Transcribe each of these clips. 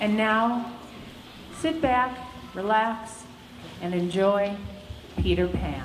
And now, sit back, relax, and enjoy Peter Pan.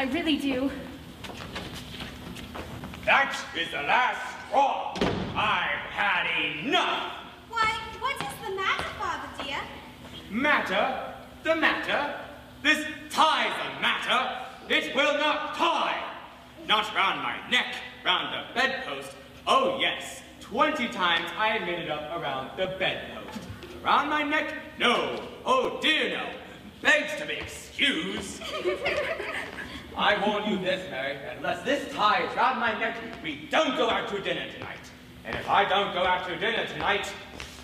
I really do. That is the last straw. I've had enough. Why, what is the matter, Father dear? Matter? The matter? This tie's a matter. It will not tie. Not round my neck, round the bedpost. Oh yes, 20 times I have made it up around the bedpost. Around my neck? No. Oh dear no. Begs to be excused. I warn you this, Mary, unless this tie is round my neck, we don't go out to dinner tonight. And if I don't go out to dinner tonight,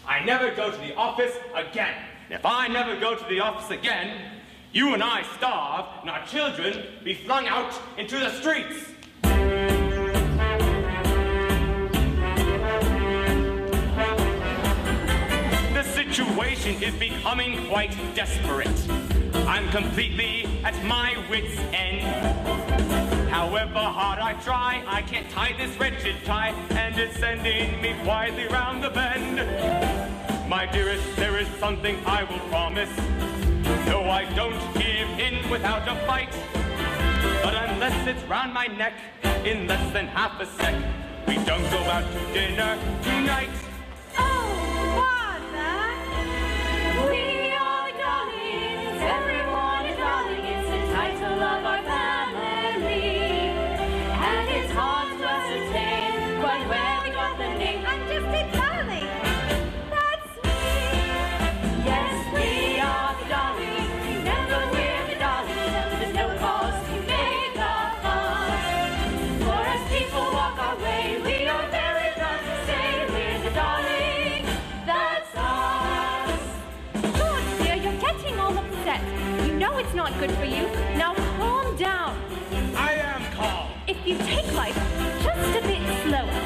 I never go to the office again. And if I never go to the office again, you and I starve, and our children be flung out into the streets. The situation is becoming quite desperate. I'm completely at my wit's end. However hard I try, I can't tie this wretched tie, and it's sending me quietly round the bend. My dearest, there is something I will promise, no, I don't give in without a fight. But unless it's round my neck, in less than half a sec, we don't go out to dinner tonight. Oh, Father! We are the darlings, everyone is darling. It's the title of our family, and it's hard to ascertain quite where we got the name. I'm just a darling. That's me. Yes, we are the darlings. Remember, we're the darlings. There's no cause to make a fuss. For as people walk our way, we are very proud to say we're the darling. That's us. George, dear, you're getting all upset. You know it's not good for you. Now calm down. I am calm. If you take life just a bit slower,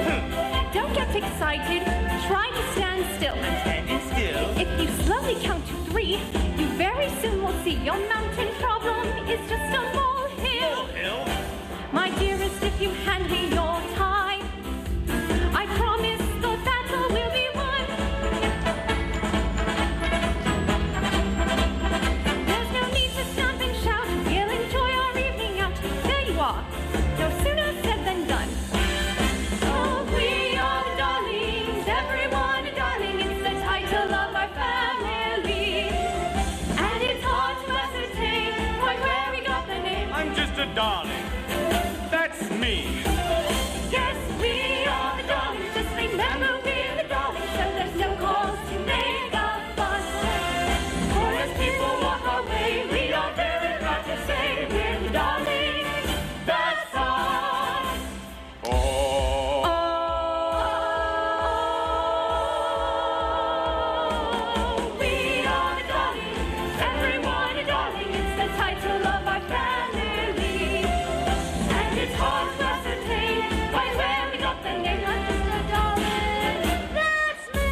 don't get excited. Try to stand still. Standing still. If you slowly count to 3, you very soon will see your mountain problem is just a molehill. Hill. My dearest, if you hand me your tie, I promise the battle will be won. There's no need to stamp and shout. We'll enjoy our evening out. There you are. No sooner said than done. Oh, we are the darlings, everyone a darling. It's the title of our family, and it's hard to ascertain quite where we got the name. I'm just a darling. That's me. Yes, we are the darlings. Just remember we're the darlings, so there's no cause to make a fuss. For as people walk our way, we are very proud to say we're the darlings. That's us. Oh. Oh, we are the darlings, everyone a darling. It's the title of our family, and it's hard to ascertain quite where we got the name. I'm just a darling. That's me.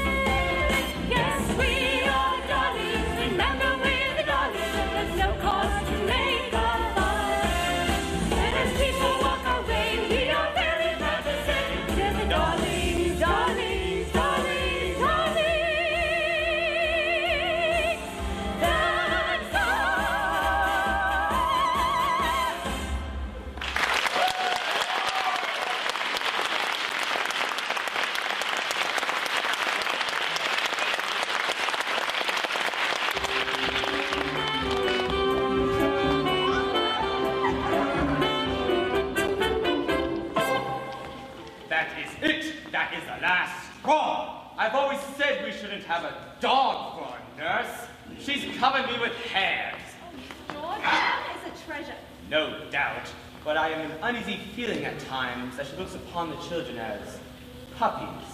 Yes, we are the darlings. Remember, we're the darlings, and there's no cause to make a fuss. And as people walk our way, we are very proud to say we're the darlings, darlings, darlings, darlings. That's us. That is it. That is the last straw. I've always said we shouldn't have a dog for a nurse. She's covered me with hairs. George, Anna is a treasure. No doubt. But I am an uneasy feeling at times that she looks upon the children as puppies.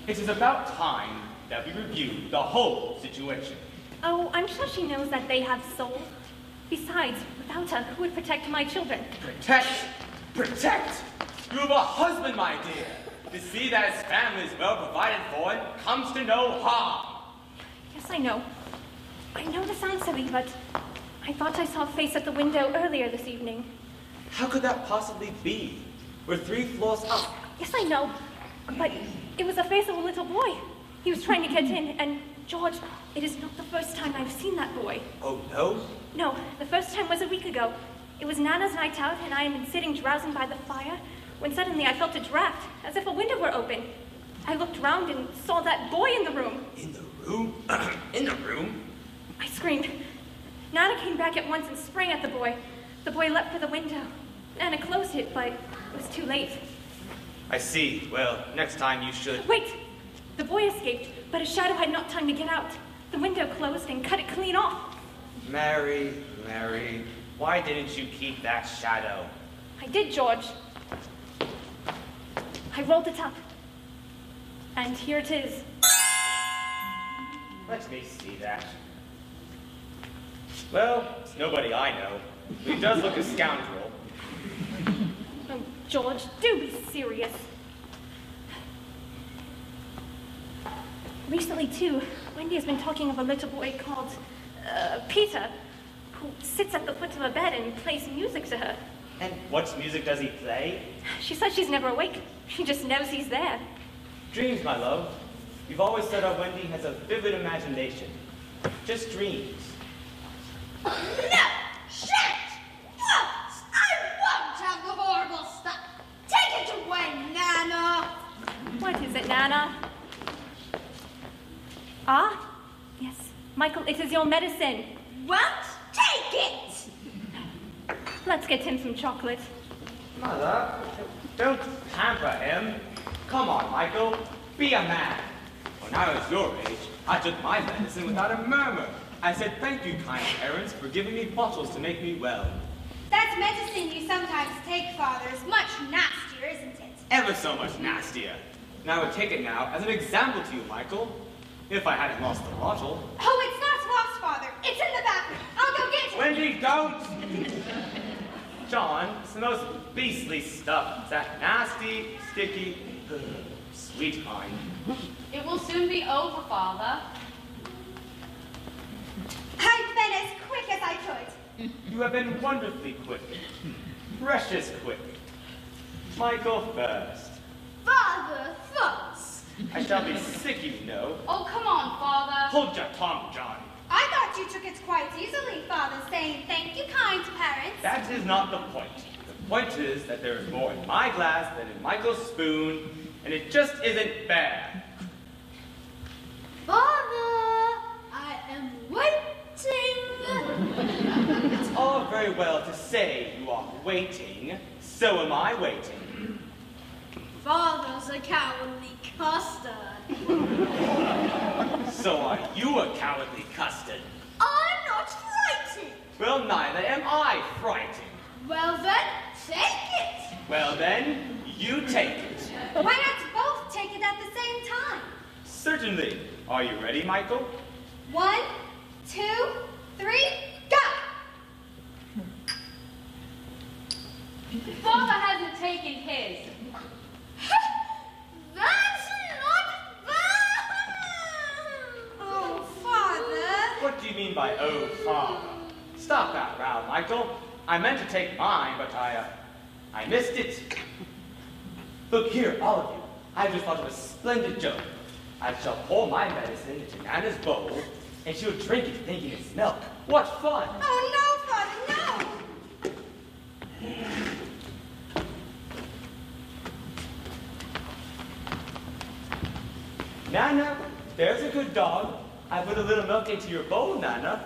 It is about time that we review the whole situation. Oh, I'm sure she knows that they have souls. Besides, without her, who would protect my children? Protect! Protect! You have a husband, my dear. To see that his family is well provided for and comes to no harm. Yes, I know. I know this sounds silly, but I thought I saw a face at the window earlier this evening. How could that possibly be? We're 3 floors up. Yes, I know, but it was the face of a little boy. He was trying to get in, and George, it is not the first time I've seen that boy. Oh, no? No, the first time was a week ago. It was Nana's night out, and I had been sitting drowsing by the fire, when suddenly I felt a draft, as if a window were open. I looked round and saw that boy in the room. In the room? In the room? I screamed. Nana came back at once and sprang at the boy. The boy leapt for the window. Nana closed it, but it was too late. I see. Well, next time you should... Wait! The boy escaped, but his shadow had not time to get out. The window closed and cut it clean off. Mary, Mary, why didn't you keep that shadow? I did, George. I rolled it up. And here it is. Let me see that. Well, it's nobody I know. But he does look a scoundrel. Oh, George, do be serious. Recently, too, Wendy has been talking of a little boy called Peter, who sits at the foot of her bed and plays music to her. And what music does he play? She says she's never awake. She just knows he's there. Dreams, my love. You've always said our Wendy has a vivid imagination. Just dreams. No! Shit! Won't! I won't have the horrible stuff! Take it away, Nana! What is it, Nana? Ah? Yes. Michael, it is your medicine. Won't take it! Let's get him some chocolate. Mother, don't pamper him. Come on, Michael. Be a man. When I was your age, I took my medicine without a murmur. I said, thank you, kind parents, for giving me bottles to make me well. That medicine you sometimes take, Father, is much nastier, isn't it? Ever so much nastier. And I would take it now as an example to you, Michael. If I hadn't lost the bottle. Oh, it's not lost, Father. It's in the bathroom. I'll go get it. Wendy, don't! John, it's the most beastly stuff. It's that nasty, sticky, sweet kind. It will soon be over, Father. I've been as quick as I could. You have been wonderfully quick. Precious quick. Michael first. Father first. I shall be sick, you know. Oh, come on, Father. Hold your tongue, John. I thought you took it quite easily, Father, saying thank you, kind parents. That is not the point. The point is that there is more in my glass than in Michael's spoon, and it just isn't fair. Father, I am waiting. It's all very well to say you are waiting. So am I waiting. Father's a cowardly custard. So are you a cowardly custard? I'm not frightened. Well, neither am I frightened. Well then, take it. Well then, you take it. Why not both take it at the same time? Certainly. Are you ready, Michael? 1, 2, 3, go! Father hasn't taken his. That's not bad! Oh, Father. What do you mean by oh, father? Stop that row, Michael. I meant to take mine, but I missed it. Look here, all of you. I just thought of a splendid joke. I shall pour my medicine into Nana's bowl, and she'll drink it thinking it's milk. What fun! Oh, no, Father, no! Nana, there's a good dog. I put a little milk into your bowl, Nana.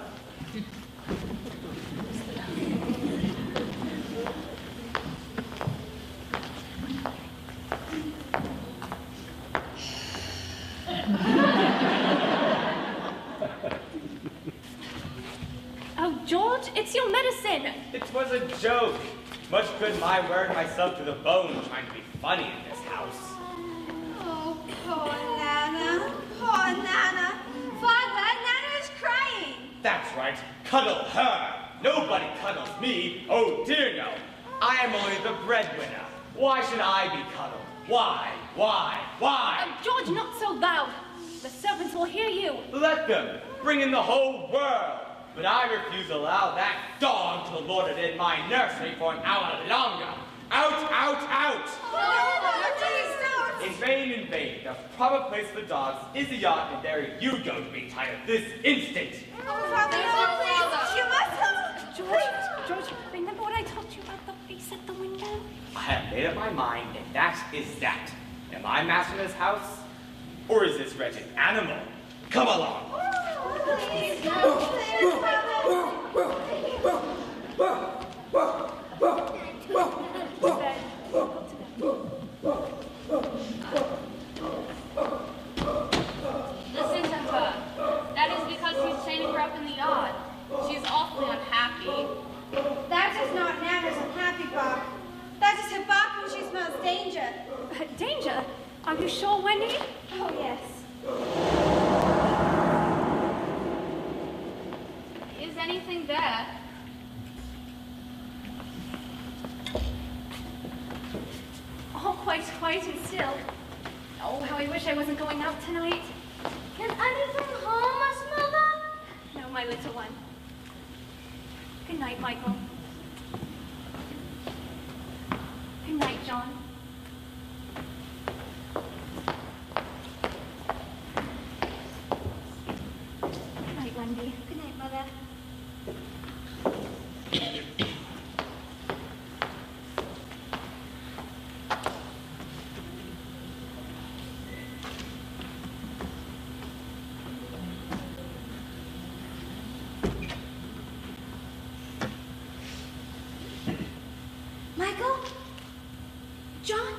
Oh, George, it's your medicine. It was a joke. Much good my wearing myself to the bone trying to be funny in this house. Oh, poor Nana. Poor Nana. Father, Nana is crying. That's right. Cuddle her. Nobody cuddles me. Oh, dear no. I am only the breadwinner. Why should I be cuddled? Why? George, not so loud. The servants will hear you. Let them. Bring in the whole world. But I refuse to allow that dog to lord it in my nursery for an hour longer. Out! Oh, please don't. In vain. The proper place for dogs is the yacht, and there you go to be tired this instant. Oh, Father, no, please. You mustn't. George, remember what I told you about the face at the window? I have made up my mind, and that is that. Am I master in this house? Or is this wretched animal? Come along. Please don't, please, Listen to her. That is because he's chaining her up in the yard. She's awfully unhappy. That is not Nana's unhappy bark. That is her bark when she smells danger. Danger? Are you sure, Wendy? Oh, yes. Is anything there? All quite quiet and still. Oh, how I wish I wasn't going out tonight. Can anything harm us, Mother? No, my little one. Good night, Michael. Good night, John. Good night, Wendy. Good night, Mother. Michael? John?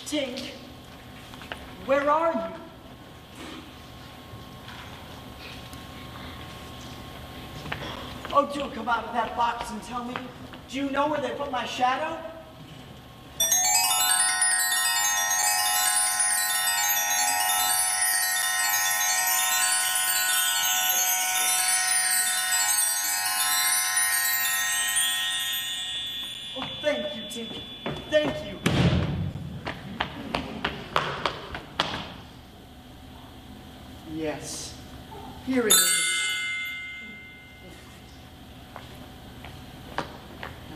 Tink, where are you? Oh, do come out of that box and tell me, do you know where they put my shadow? romantic. Thank you. Yes, here it is.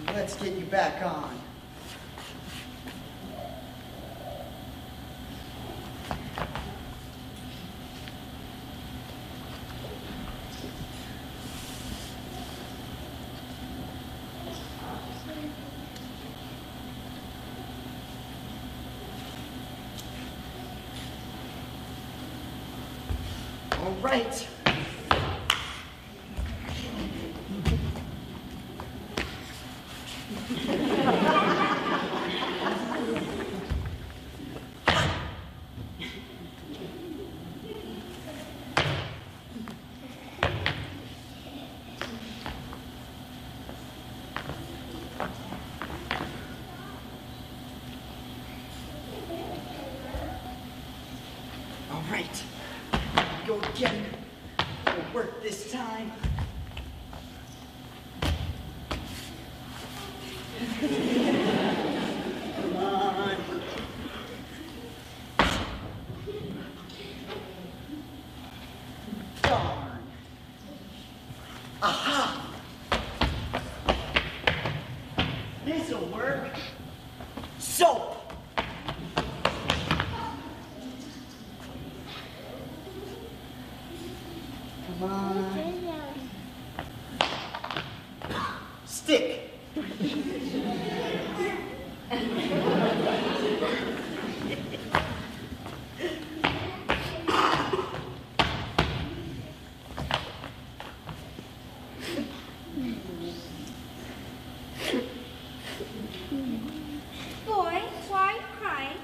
Now let's get you back on. All right. All right. Go get him. It'll work this time. Come on. Darn. Aha! This'll work. Soap! Come on. Stick. Boy, why are you crying?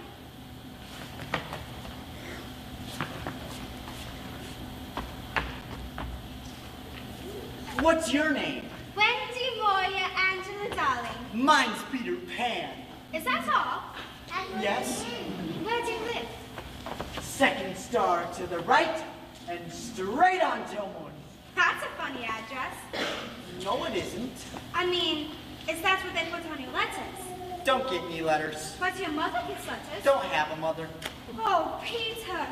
What's your name? Wendy, Moya, Angela, darling. Mine's Peter Pan. Is that all? Yes? Where do you live? Second star to the right and straight on till morning. That's a funny address. No, it isn't. I mean, is that what they put on your letters? Don't get me letters. But your mother gets letters. Don't have a mother. Oh, Peter.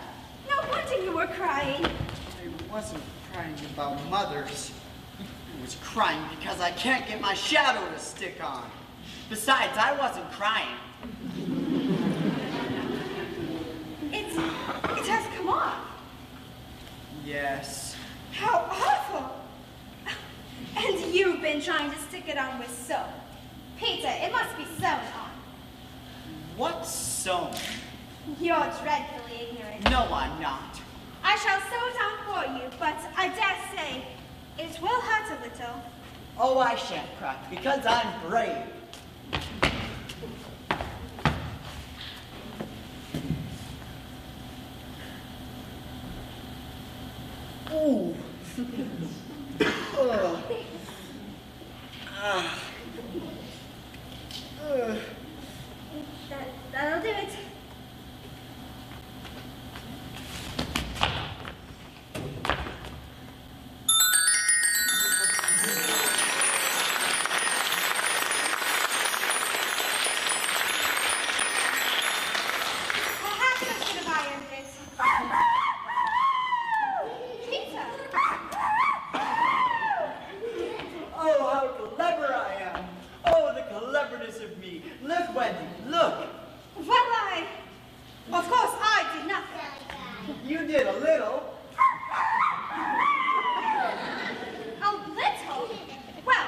No wonder you were crying. I wasn't crying about mothers. I was crying because I can't get my shadow to stick on. Besides, I wasn't crying. It has come off. Yes. How awful. And you've been trying to stick it on with soap. Peter, it must be sewn on. What's sewn? You're dreadfully ignorant. No, I'm not. I shall sew it on for you, but I dare say it will hurt a little. Oh, I shan't cry because I'm brave. Ooh. Ugh. Ah. Ugh. That'll do it. Perhaps I should have ironed it. Peter! Oh, how clever I am. Oh, the cleverness of me. Look, Wendy, look. Well, of course, I did nothing. You did a little. A little? Well,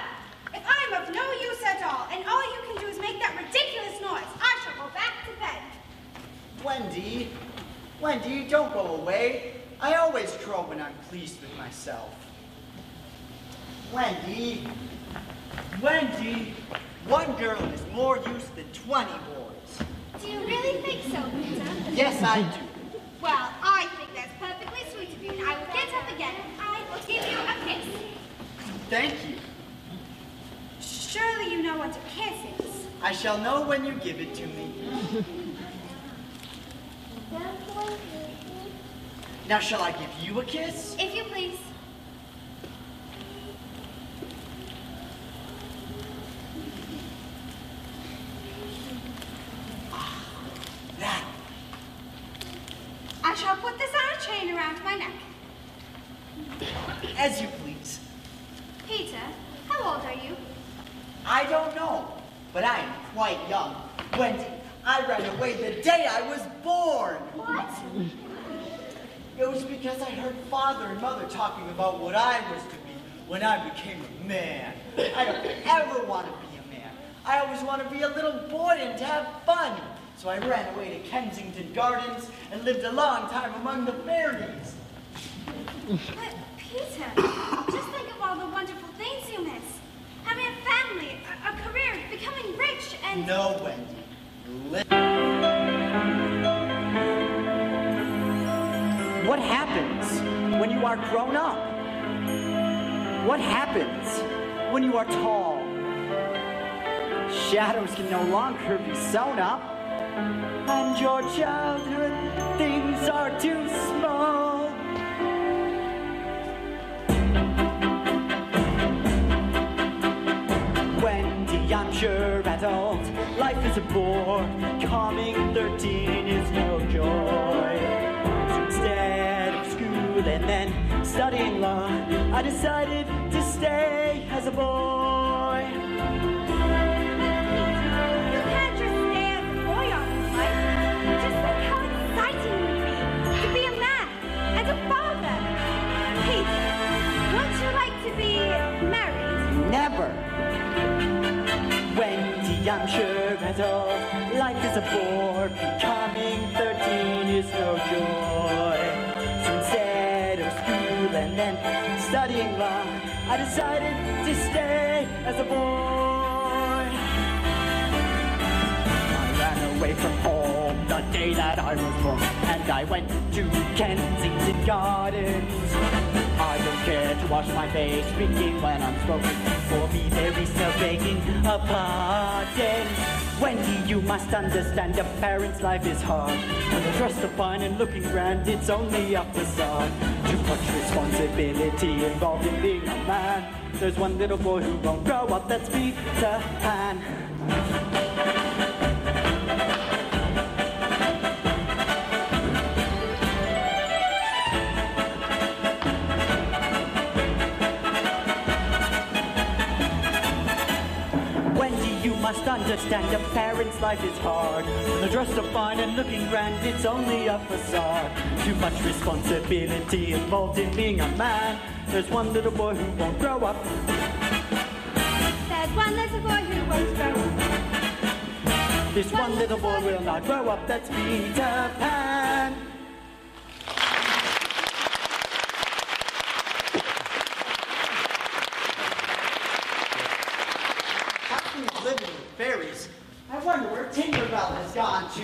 if I'm of no use at all, and all you can do is make that ridiculous noise, I shall go back to bed. Wendy, Wendy, don't go away. I always crow when I'm pleased with myself. Wendy, Wendy, one girl is more use than 20 boys. Do you really think so, Peter? Yes, I do. Well, I think that's perfectly sweet of you, and I will get up again, and I will give you a kiss. Thank you. Surely you know what a kiss is. I shall know when you give it to me. Now, shall I give you a kiss? If you please. As you please. Peter, how old are you? I don't know, but I am quite young. Wendy, I ran away the day I was born. What? It was because I heard Father and Mother talking about what I was to be when I became a man. I don't ever want to be a man. I always want to be a little boy and to have fun. So I ran away to Kensington Gardens and lived a long time among the fairies. But Peter, just think of all the wonderful things you miss. Having a family, a career, becoming rich, and... No, Wendy. What happens when you are grown up? What happens when you are tall? Shadows can no longer be sewn up, and your childhood things are too small. Wendy, I'm sure adult life is a bore. Becoming 13 is no joy. So instead of school and then studying law, I decided to stay as a boy. You can't just stay as a boy all your life. Just think how exciting it would be to be a man and a father. Peter, wouldn't you like to be married? Never. Wendy, I'm sure adult life is a bore. Becoming 13 is no joy. So instead of school and then studying law, I decided to stay as a boy. I ran away from home the day that I was born, and I went to Kensington Gardens. I don't care to wash my face drinking when I'm smoking. For me there is no begging a pardon. Wendy, you must understand a parent's life is hard. When they're dressed up fine and looking grand, it's only a facade. Too much responsibility involved in being a man. There's one little boy who won't grow up, that's Peter Pan. Must understand a parent's life is hard. When they're dressed up fine and looking grand, it's only a facade. Too much responsibility involved in being a man. There's one little boy who won't grow up. There's one little boy who won't grow up. This one little boy will not grow up, that's Peter Pan. Living with fairies. I wonder where Tinkerbell has gone to.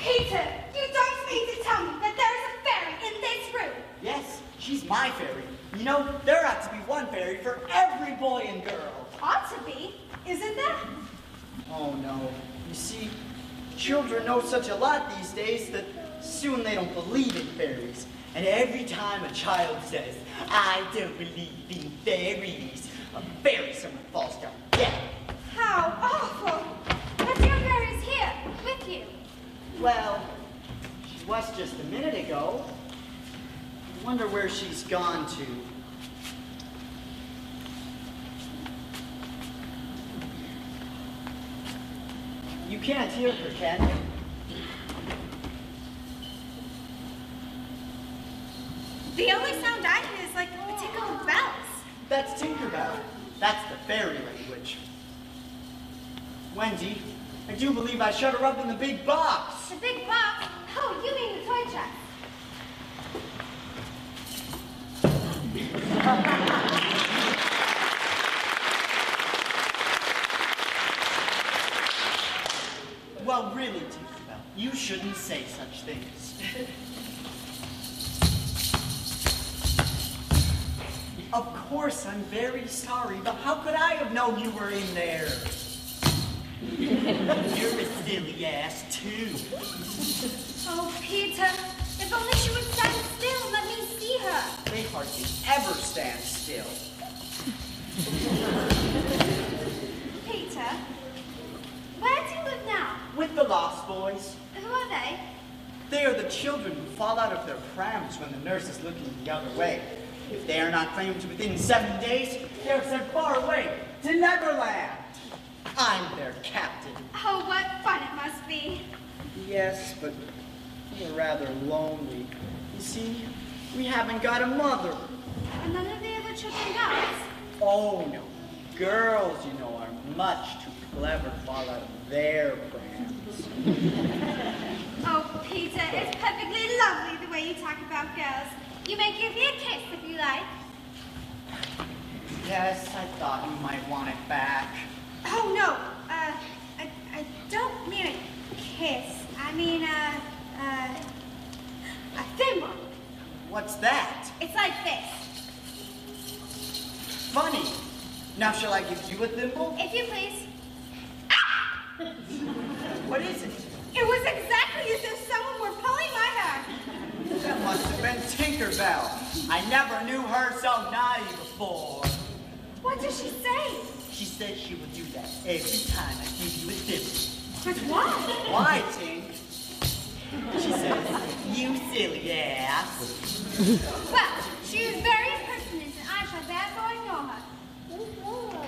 Peter, you don't mean to tell me that there's a fairy in this room. Yes, she's my fairy. You know, there ought to be one fairy for every boy and girl. Ought to be, isn't there? Oh no. You see, children know such a lot these days that soon they don't believe in fairies. And every time a child says, I don't believe in fairies, a fairy somewhere falls down dead. How awful! But your fairy's here, with you. Well, she was just a minute ago. I wonder where she's gone to. You can't hear her, can you? The only sound I hear is like the tinkle of bells. That's Tinkerbell. That's the fairy language. Wendy, I do believe I shut her up in the big box. The big box? Oh, you mean the toy chest. Well, really, Tinkerbell, you shouldn't say such things. Of course, I'm very sorry, but how could I have known you were in there? You're a silly ass, too. Oh, Peter, if only she would stand still and let me see her. They hardly ever stand still. Peter, where do you live now? With the Lost Boys. Who are they? They are the children who fall out of their prams when the nurse is looking the other way. If they are not claimed within 7 days, they are sent far away to Neverland. I'm their captain. Oh, what fun it must be. Yes, but we're rather lonely. You see, we haven't got a mother. And none of the other children does. Oh, no. Girls, you know, are much too clever to fall out of their plans. Oh, Peter, it's perfectly lovely the way you talk about girls. You may give me a kiss if you like. Yes, I thought you might want it back. Oh, no. I don't mean a kiss. I mean, a thin one. What's that? It's like this. Funny. Now shall I give you a thimble? If you please. What is it? It was exactly as if someone were pulling my hair. That must have been Tinkerbell. I never knew her so naughty before. What does she say? She said she would do that every time I give you a thimble. But why? Why, Tink? She says, you silly ass. Well, she is very impertinent and I shall therefore ignore her.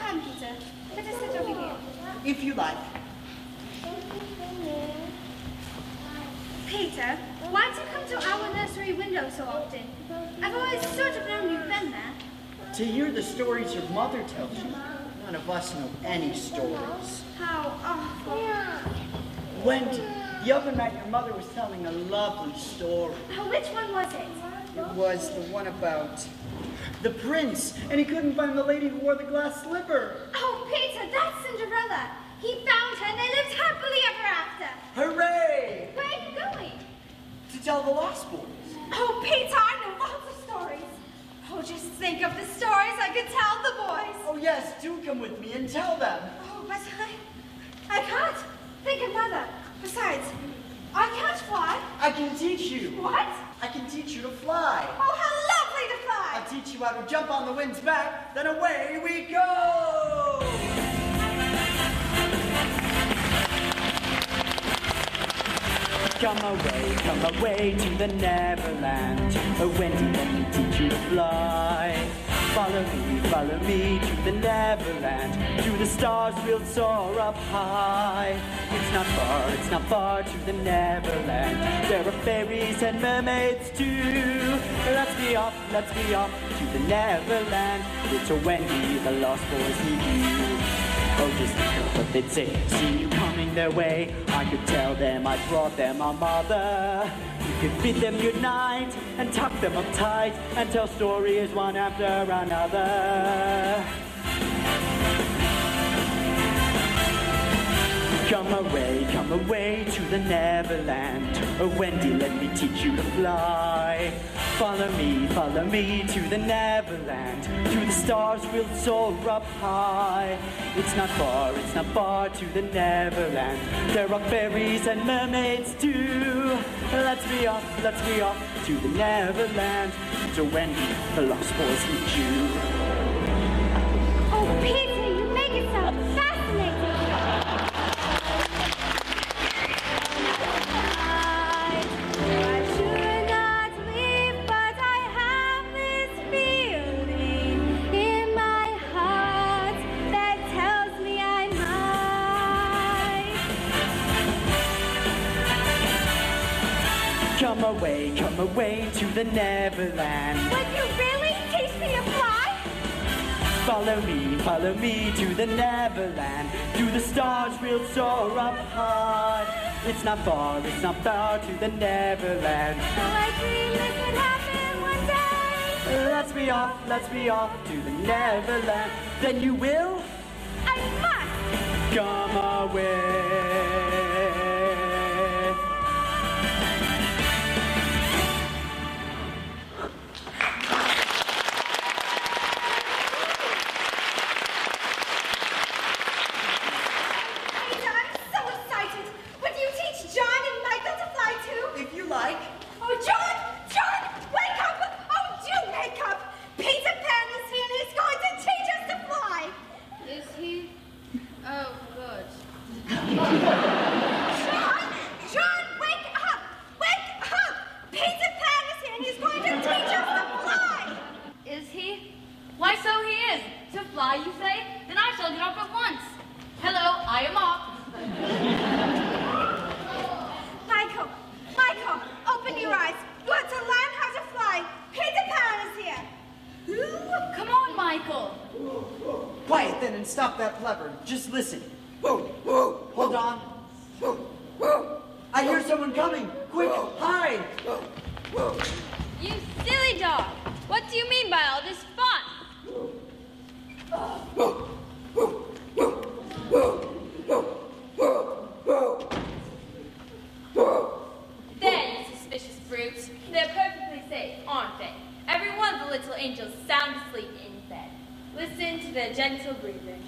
Come, Peter. Let us sit over here. If you like. Peter, why do you come to our nursery window so often? I've always sort of known you've been there. To hear the stories your mother tells you. None of us know any stories. How awful. Wendy, the other night your mother was telling a lovely story. Which one was it? It was the one about the prince, and he couldn't find the lady who wore the glass slipper. Oh, Peter, that's Cinderella. He found her and they lived happily ever after. Hooray! Where are you going? To tell the Lost Boys. Oh, Peter, I know lots of stories. Oh, just think of the stories I could tell the boys. Oh yes, do come with me and tell them. Oh, but I can't. Think of Mother. Besides, I can't fly. I can teach you. What? I can teach you to fly. Oh, how lovely to fly. I'll teach you how to jump on the wind's back, then away we go! Come away to the Neverland. Oh, Wendy, let me teach you to fly. Follow me to the Neverland. To the stars we'll soar up high. It's not far to the Neverland. There are fairies and mermaids too. Let's be off to the Neverland. It's a Wendy, the Lost Boys need you. Oh, just think of what they'd say. See you coming their way. I could tell them I brought them a mother. You could bid them good night and tuck them up tight and tell stories one after another. Come away to the Neverland. Oh, Wendy, let me teach you to fly. Follow me to the Neverland. To the stars we'll soar up high. It's not far to the Neverland. There are fairies and mermaids too. Let's be off to the Neverland. So Wendy, the Lost Boys need you. Oh, Peter, you make it sound fascinating. I should not leave, but I have this feeling in my heart that tells me I might. Come away to the Neverland. Would you really teach me to fly? Follow me to the Neverland. To the stars we'll soar up high. It's not far to the Neverland. So I dream this would happen one day. Let's be off to the Neverland. Then you will I must. come away. Peter, I'm so excited. Would you teach John and Michael to fly too? If you like. Oh, John, wake up! Oh, do wake up! Peter Pan is here and he's going to teach us to fly. Is he? Oh, good. fly, you say? Then I shall get up at once. Hello, I am up. Michael, open your eyes. You want to learn how to fly. Peter Pan is here. Come on, Michael. Quiet then and stop that blubber. Just listen. Hold on. I hear someone coming. Quick, hide. You silly dog. What do you mean by all this fun? There, you suspicious brutes. They're perfectly safe, aren't they? Every one of the little angels sound asleep in bed. Listen to their gentle breathing.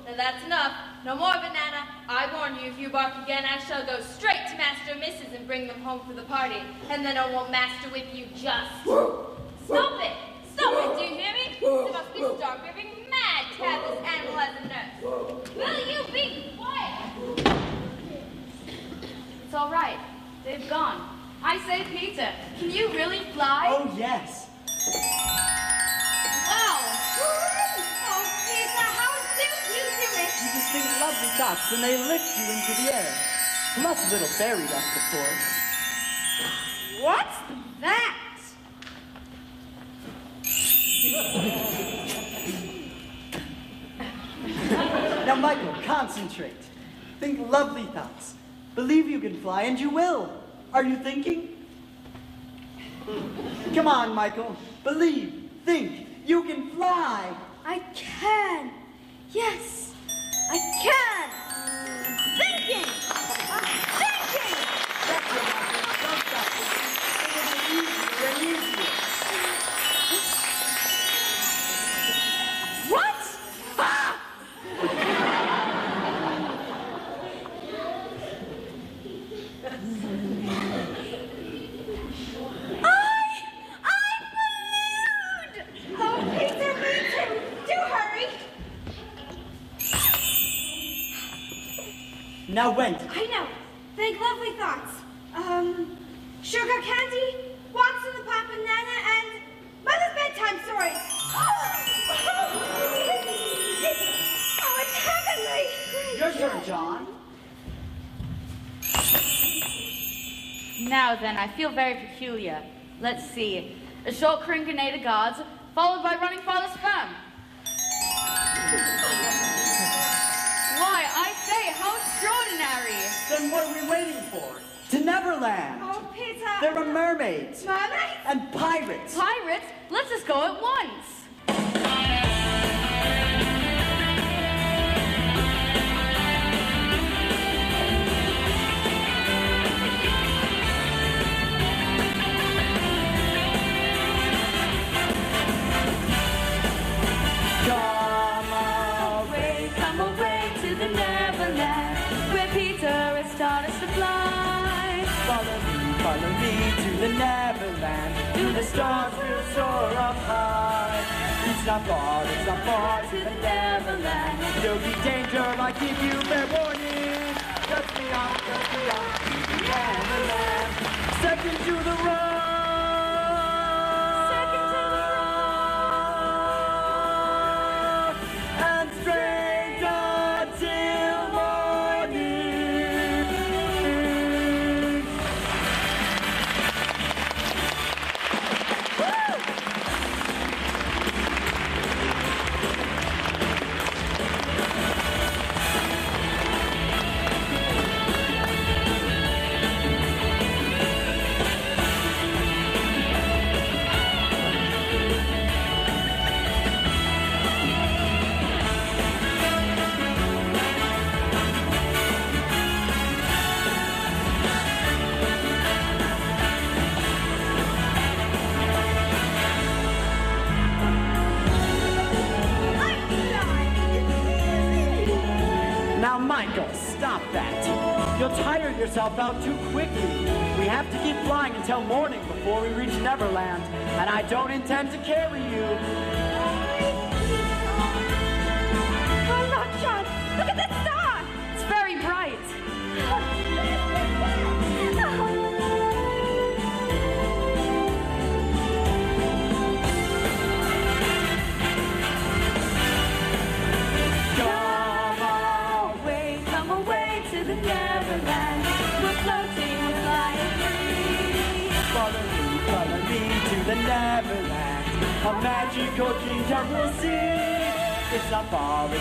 Now that's enough. No more, Banana. I warn you, if you bark again, I shall go straight to Master and Mrs. and bring them home for the party. And then I won't Master whip you just. Stop it! Stop it, do you hear me? They must be stark raving mad to have this animal as a nurse. Will you be quiet? It's all right. They've gone. I say, Peter, can you really fly? Oh, yes. Wow! Oh, Peter, how do you do it? You just think lovely thoughts and they lift you into the air. Plus a little fairy dust, of course. What's that? Now, Michael, concentrate. Think lovely thoughts. Believe you can fly, and you will. Are you thinking? Come on, Michael. Believe, think, you can fly. I can. Yes, I can. I'm thinking. That's it, Michael. Don't stop. It'll be easier and easier. What? Ah! I'm ballooned! Oh, Peter, me too. Do hurry. Now wait. I know. Think lovely thoughts. Sugar candy, walks in the pot banana, and mother's bedtime stories. Oh, it's heavenly. Your turn, John. Now then, I feel very peculiar. Let's see. A short crinkinade of guards, followed by running farthest firm. Why, I say, how extraordinary! Then what are we waiting for? To Neverland. Oh, Peter. There are mermaids. Mermaids? And pirates. Pirates, let's just go at once! Come away to the Neverland, where Peter has taught us to fly. Follow me to the Neverland. To the stars we'll soar up high. It's not far to the Neverland. There'll be danger, I give you fair warning. Just beyond Neverland. Second to the road. And straight until morning. Now, Michael, stop that. You'll tire yourself out too quickly. We have to keep flying until morning before we reach Neverland, and I don't intend to carry you. Oh, look, John. Look at this stuff. follow me to the Neverland. A magical kingdom we'll see. It's not far to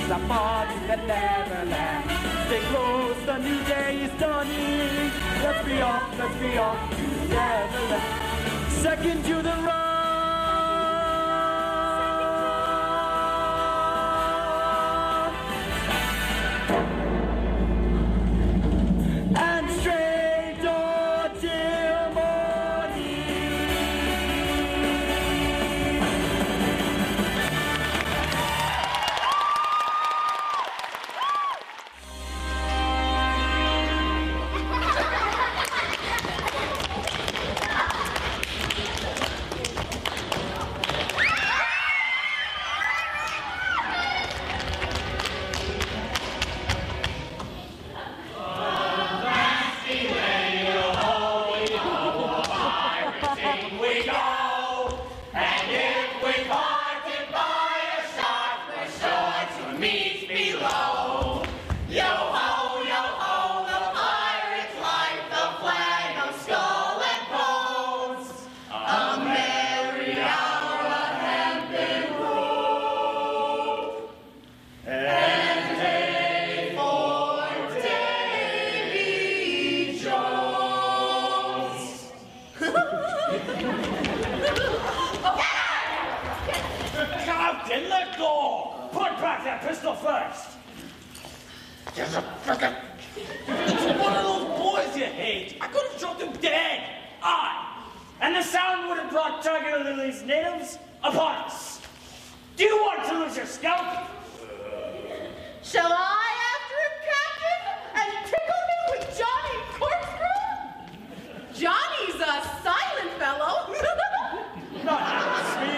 the Neverland. Stay close, the new day is dawning. Let's be off to the Neverland. Second to the road. And straight on till morning. Captain, let go! Put back that pistol first! There's a frickin'... It's one of those boys you hate! I could have shot him dead! And the sound would have brought Tiger Lily's natives upon us! Do you want to lose your scalp? Shall I after him, Captain? And tickle him with Johnny Corkscrew? Johnny's a silent fellow. Not me.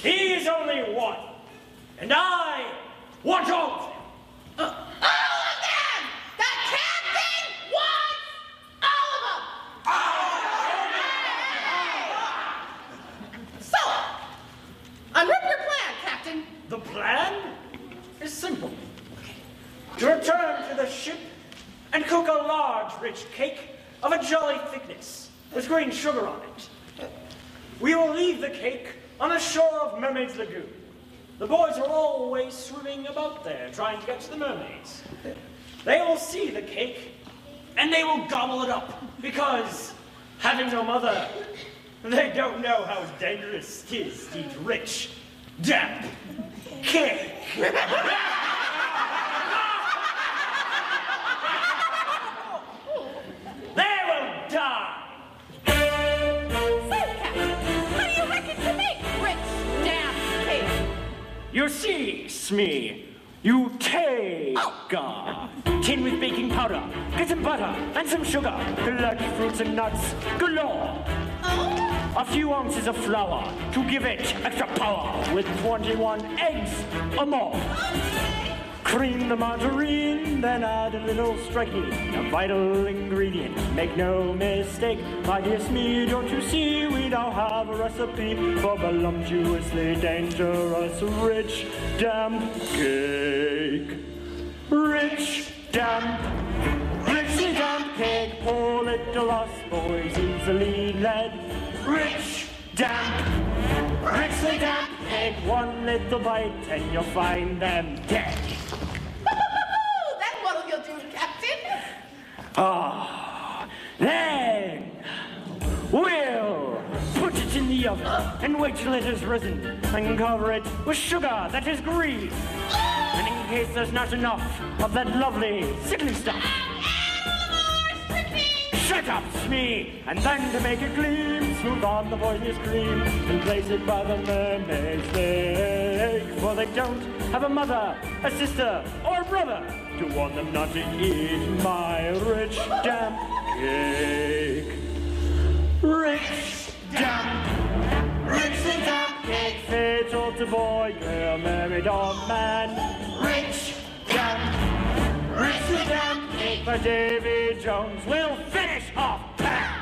He is only one, and I want all of them. All of them! The Captain wants all of them! So, unrip your plan, Captain. The plan is simple. To return to the ship and cook a large, rich cake of a jolly thickness with green sugar on it. We will leave the cake on the shore of Mermaid's Lagoon. The boys are always swimming about there, trying to get to the mermaids. They will see the cake, and they will gobble it up, because, having no mother, they don't know how dangerous it is to eat rich, damp cake. They will die. You see, Smee, you take a tin with baking powder, get some butter and some sugar, deluxe fruits and nuts galore. A few ounces of flour to give it extra power with 21 eggs or more. Cream the margarine, then add a little striking, a vital ingredient. Make no mistake, my dear Smee, don't you see, we now have a recipe for voluptuously dangerous, rich, damp cake. Rich, damp, richly damp cake, poor little lost boys easily led. Rich, damp, richly damp cake, one little bite and you'll find them dead. Then what'll you do, Captain? Then we'll put it in the oven and wait till it has risen and cover it with sugar that is green. And in case there's not enough of that lovely sickly stuff, shut up, Smee! And then to make it gleam, smooth on the poisonous cream and place it by the mermaid's leg. For they don't have a mother, a sister, or a brother to warn them not to eat my rich, damp cake. Rich, damp, richly damp cake, fatal to boy, girl, married or man. Rich, damp, richly damp cake, but Davy Jones will finish off Pat.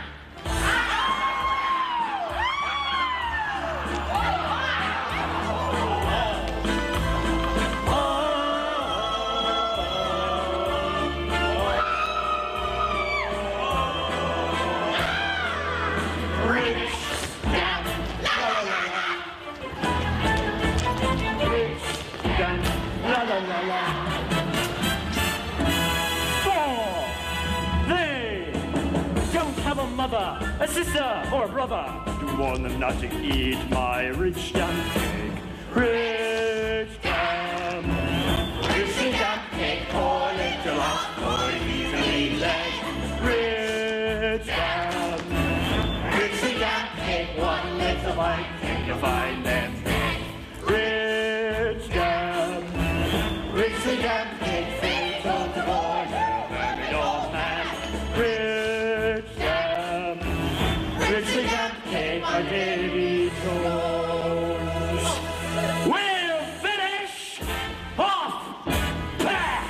They don't have a mother, a sister, or a brother to warn them not to eat my rich jam cake. Rich jam cake, poor little off, or easily led. Rich jam cake, one little bite, and you find them dead. Rich jam cake, fatal to boys, you'll burn it all mad. Rich jam cake, by Davy Jones. We'll finish off back.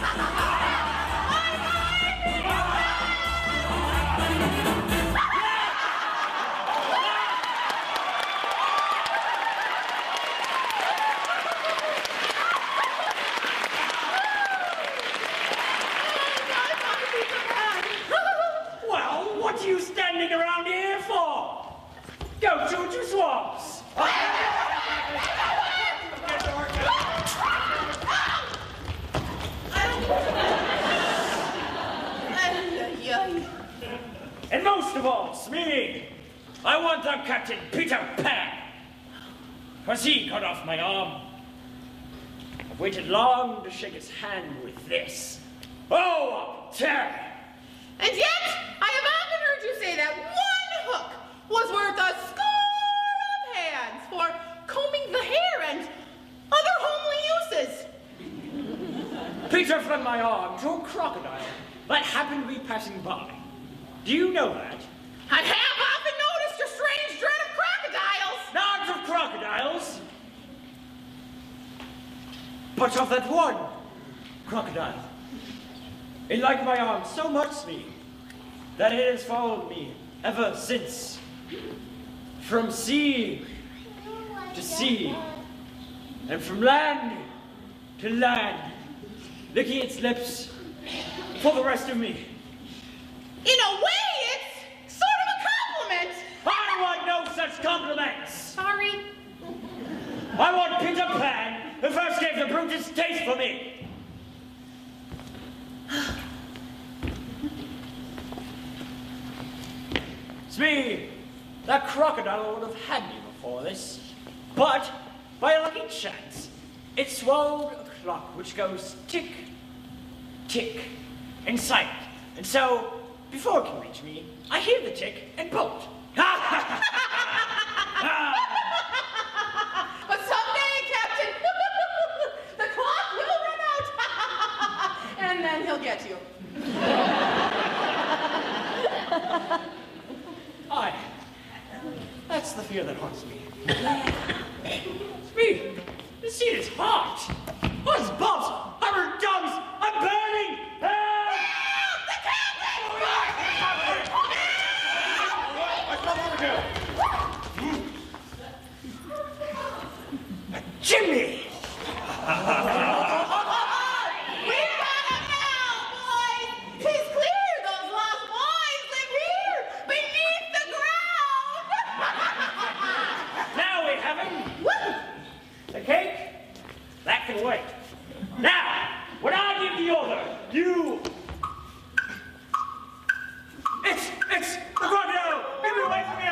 Well, what are you standing around here for? Go to your swamps. And most of all, Smee, I want the Captain Peter Pan. Because he cut off my arm. I've waited long to shake his hand with this. Oh, Terry! And yet, I have often heard you say that one hook was worth a score of hands for combing the hair and other homely uses. Peter flung my arm to a crocodile that happened to be passing by. Do you know that? I have often noticed your strange dread of crocodiles. Not of crocodiles, but of that one crocodile. It liked my arm so much, Smee, that it has followed me ever since. From sea to sea, and from land to land, licking its lips for the rest of me. In a way, it's sort of a compliment. I want no such compliments. Sorry. I want Peter Pan, who first gave the brute his taste for me. Smee, that crocodile would have had me before this, but by a lucky chance, it swallowed a clock which goes tick, tick, in sight. And so, before it can reach me, I hear the tick and bolt. But someday, Captain, the clock will run out. And then he'll get you. That's the fear that haunts me. Smee, the seat is hot. Buzz, bubs, hammer, dogs, I'm burning. Help! The A chimney! We've got him now, boys! 'Tis clear those lost boys live here, beneath the ground! Now we have him. The cake? That can wait. Now, when I give the order, you... It's the crocodile! Get me away from here!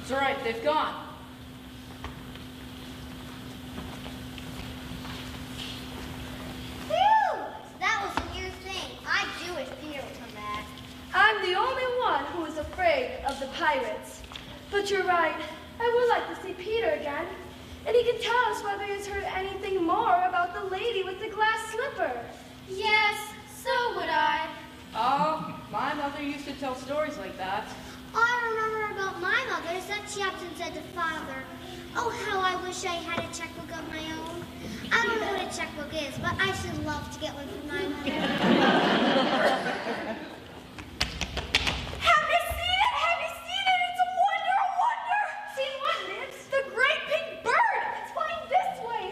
It's all right, they've gone. Phew! That was a new thing. I do wish Peter would come back. I'm the only one who is afraid of the pirates. But you're right. I would like to see Peter again. And he can tell us whether he's heard anything more about the lady with the glass slipper. Yes, so would I. Oh, my mother used to tell stories like that. I remember about my mother's that she often said to Father, "Oh, how I wish I had a checkbook of my own. I don't know what a checkbook is, but I should love to get one for my mother. Have you seen it? Have you seen it? It's a wonder, a wonder. Seen what, Nibs? The great big bird. It's flying this way.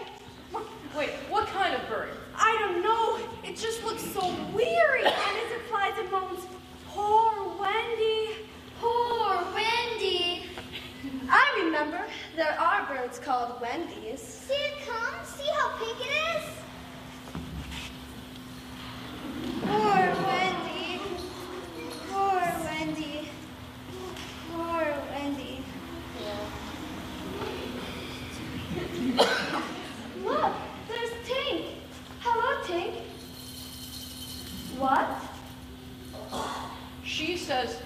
Wait, what kind of bird? I don't know. It just looks so weary. And as it flies, it moans, "Poor Wendy. Poor Wendy." I remember. There are birds called Wendy's. See it come? See how pink it is? Poor Wendy. Poor Wendy. Poor Wendy. Look, there's Tink. Hello, Tink. What? She says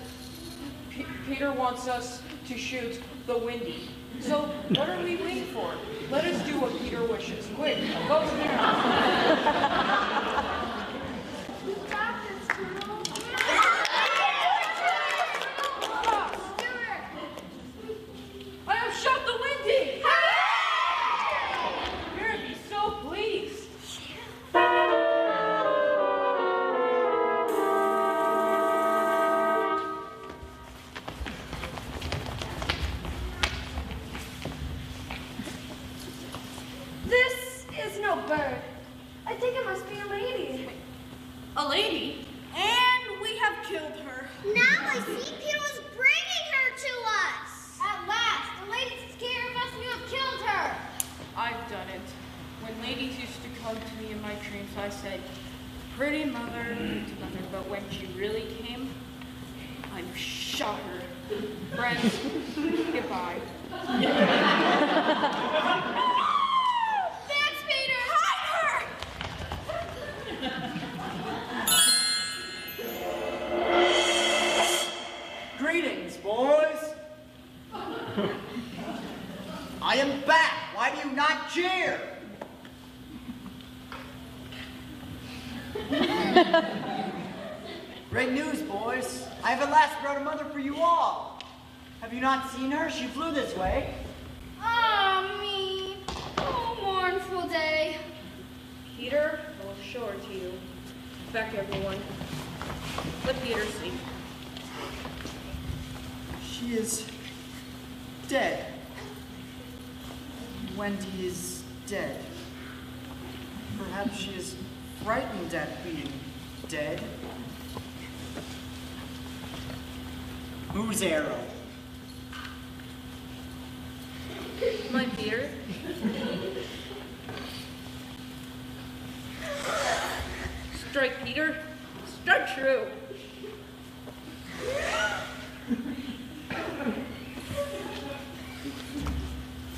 Peter wants us to shoot the Windy. So what are we waiting for? Let us do what Peter wishes. Quick, go here. You got this, Colonel. I have shot the Windy! You're be so pleased. This is no bird. I think it must be a lady. A lady? And we have killed her. Now I see Peter was bringing her to us. At last, the lady takes care of us and you have killed her. I've done it. When ladies used to come to me in my dreams, I said, pretty mother, but when she really came, I shot her. Friends, goodbye. Thanks, Peter. Hide her! Greetings, boys. I am back. Why do you not cheer? Great news, boys. I have at last brought a mother for you all. Have you not seen her? She flew this way. Ah, me. Oh, mournful day. Peter, I will show her to you. Back, everyone. Let Peter see. She is dead. Wendy is dead. Perhaps she is frightened at being dead. Whose arrow? My Peter. Strike, Peter. Strike true.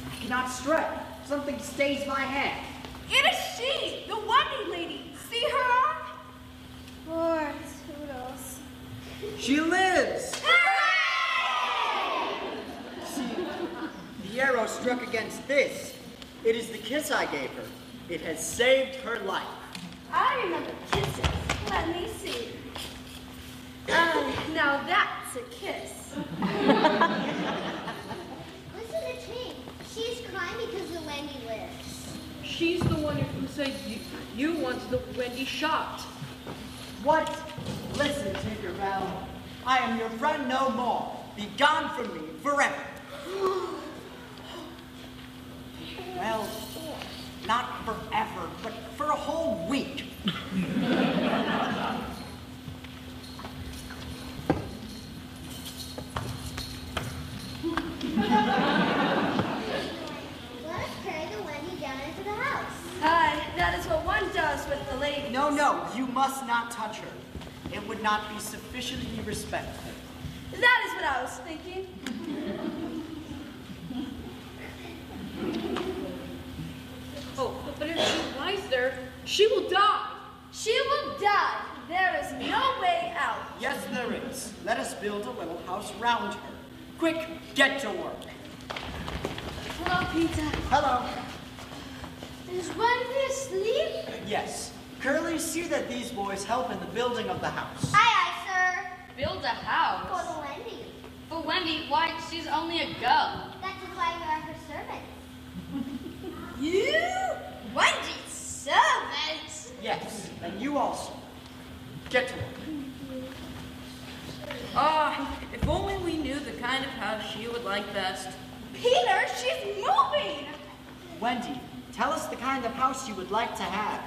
I cannot strike. Something stays my hand. It is she, the Wendy lady. See her arm? Poor Toodles. She lives! See, the arrow struck against this. It is the kiss I gave her. It has saved her life. I remember kisses. Let me see. Now that's a kiss. Listen to Tink. She's crying because the Wendy lives. She's the one who said you want the Wendy shot. What? Listen, Tinkerbell. I am your friend no more. Be gone from me forever. Well, not forever, but for a whole week. Let us carry the Wendy down into the house. That is what one does with the lady. No, no, you must not touch her. It would not be sufficiently respectful. That is what I was thinking. Oh, but if she lies there, she will die. She will die. There is no way out. Yes, there is. Let us build a little house round her. Quick, get to work. Hello, Peter. Hello. Is Wendy asleep? Yes. Curly, see that these boys help in the building of the house. Aye, aye, sir. Build a For house. the Wendy. For Wendy, why, she's only a girl. That is why you are her servant. You? Wendy's servant? Yes, and you also. Get to work. If only we knew the kind of house she would like best. Peter, she's moving! Wendy, tell us the kind of house you would like to have.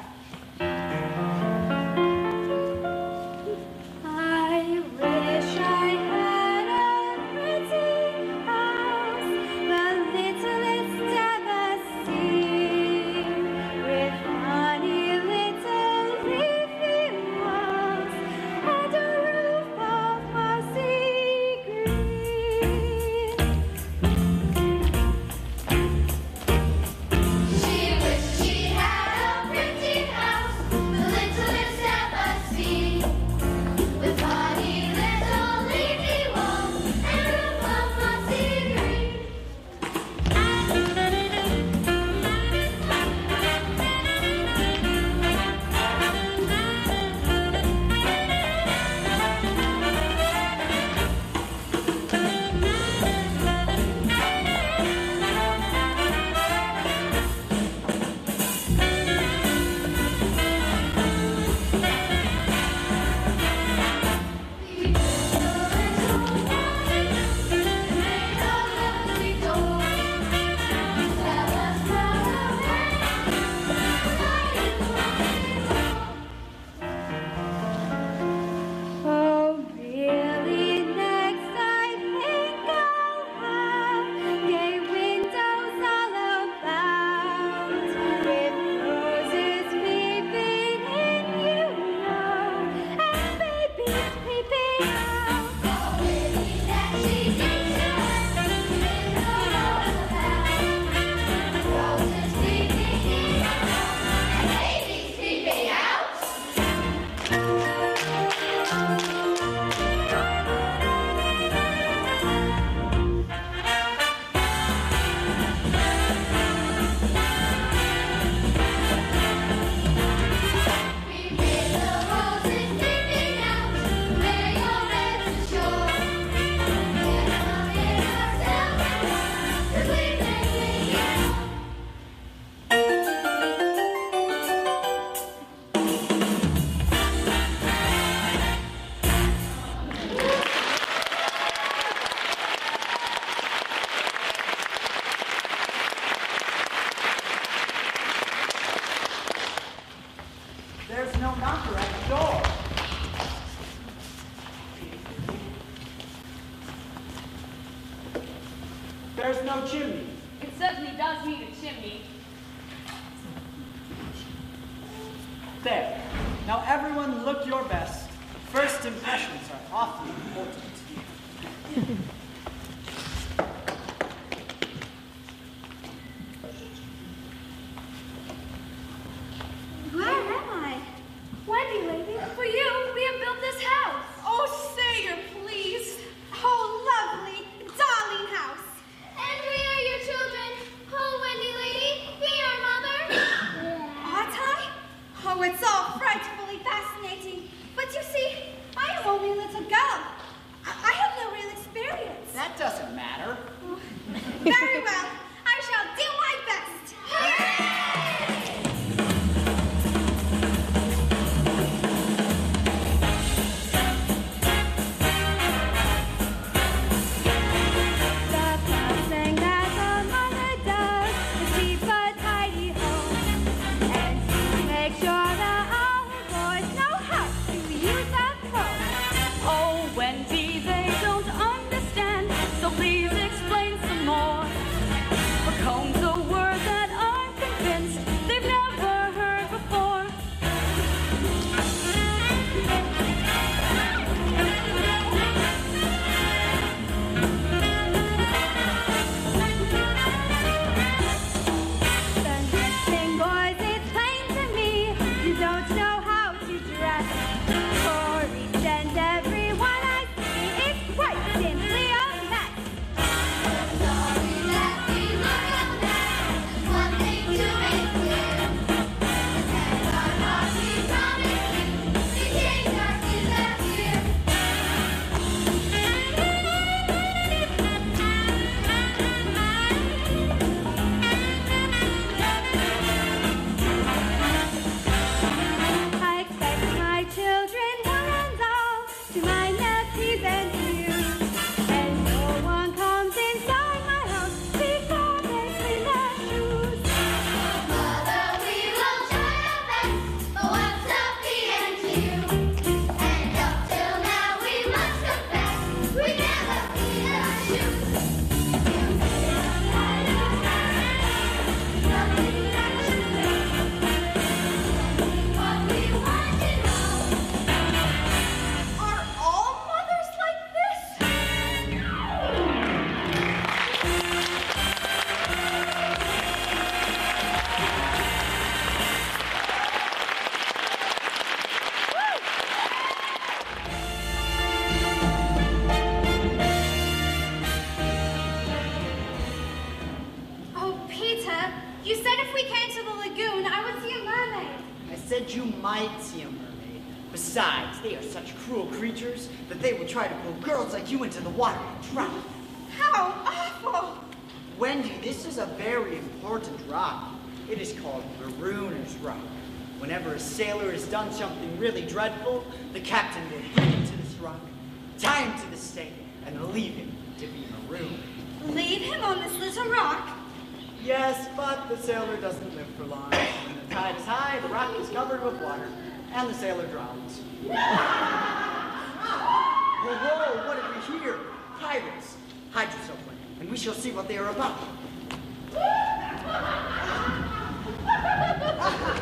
I wish I had a pretty house, the littlest ever seen, with funny little leafy walls and a roof of mossy green. She wished she had a pretty house, the littlest ever seen, with funny little leafy walls and roof of mossy green. We built a little cottage and made a lovely door. Tell us how to Oh, really, next I think I'll have gay windows all about, with roses peeping in, you know, and babies peeping out. Oh, really, that she thinks in the house, roses peeping in, and babies peeping out. We made the roses peeping out, where your beds are sure. Get some in ourselves, 'cause we've been thinking. There's no knocker at the door. There's no chimney. It certainly does need a chimney. There. Now everyone look your best. First impressions are awfully important. Where am I? Wendy, lady, for you, we have built this house. Oh, Sayer, please. Oh, lovely, darling house. And we are your children. Oh, Wendy lady, be our mother. Aren't I? Oh, it's all frightfully fascinating. But you see, I am only a little girl. I have no real experience. That doesn't matter. Very well. I shall do my best. The first thing that a mother does is keep a tidy home and make sure that all her boys know how to use a comb. Oh, Wendy, they don't understand, so please explain some more. see a mermaid. Besides, they are such cruel creatures that they will try to pull girls like you into the water and drown. How awful! Wendy, this is a very important rock. It is called Marooner's Rock. Whenever a sailor has done something really dreadful, the captain will bring him to this rock, tie him to the stake, and leave him to be marooned. Leave him on this little rock? Yes, but the sailor doesn't live for long. When the tide is high, the rock is covered with water, and the sailor drowns. Whoa, what have we here? Pirates. Hide yourself, Wendy, and we shall see what they are about.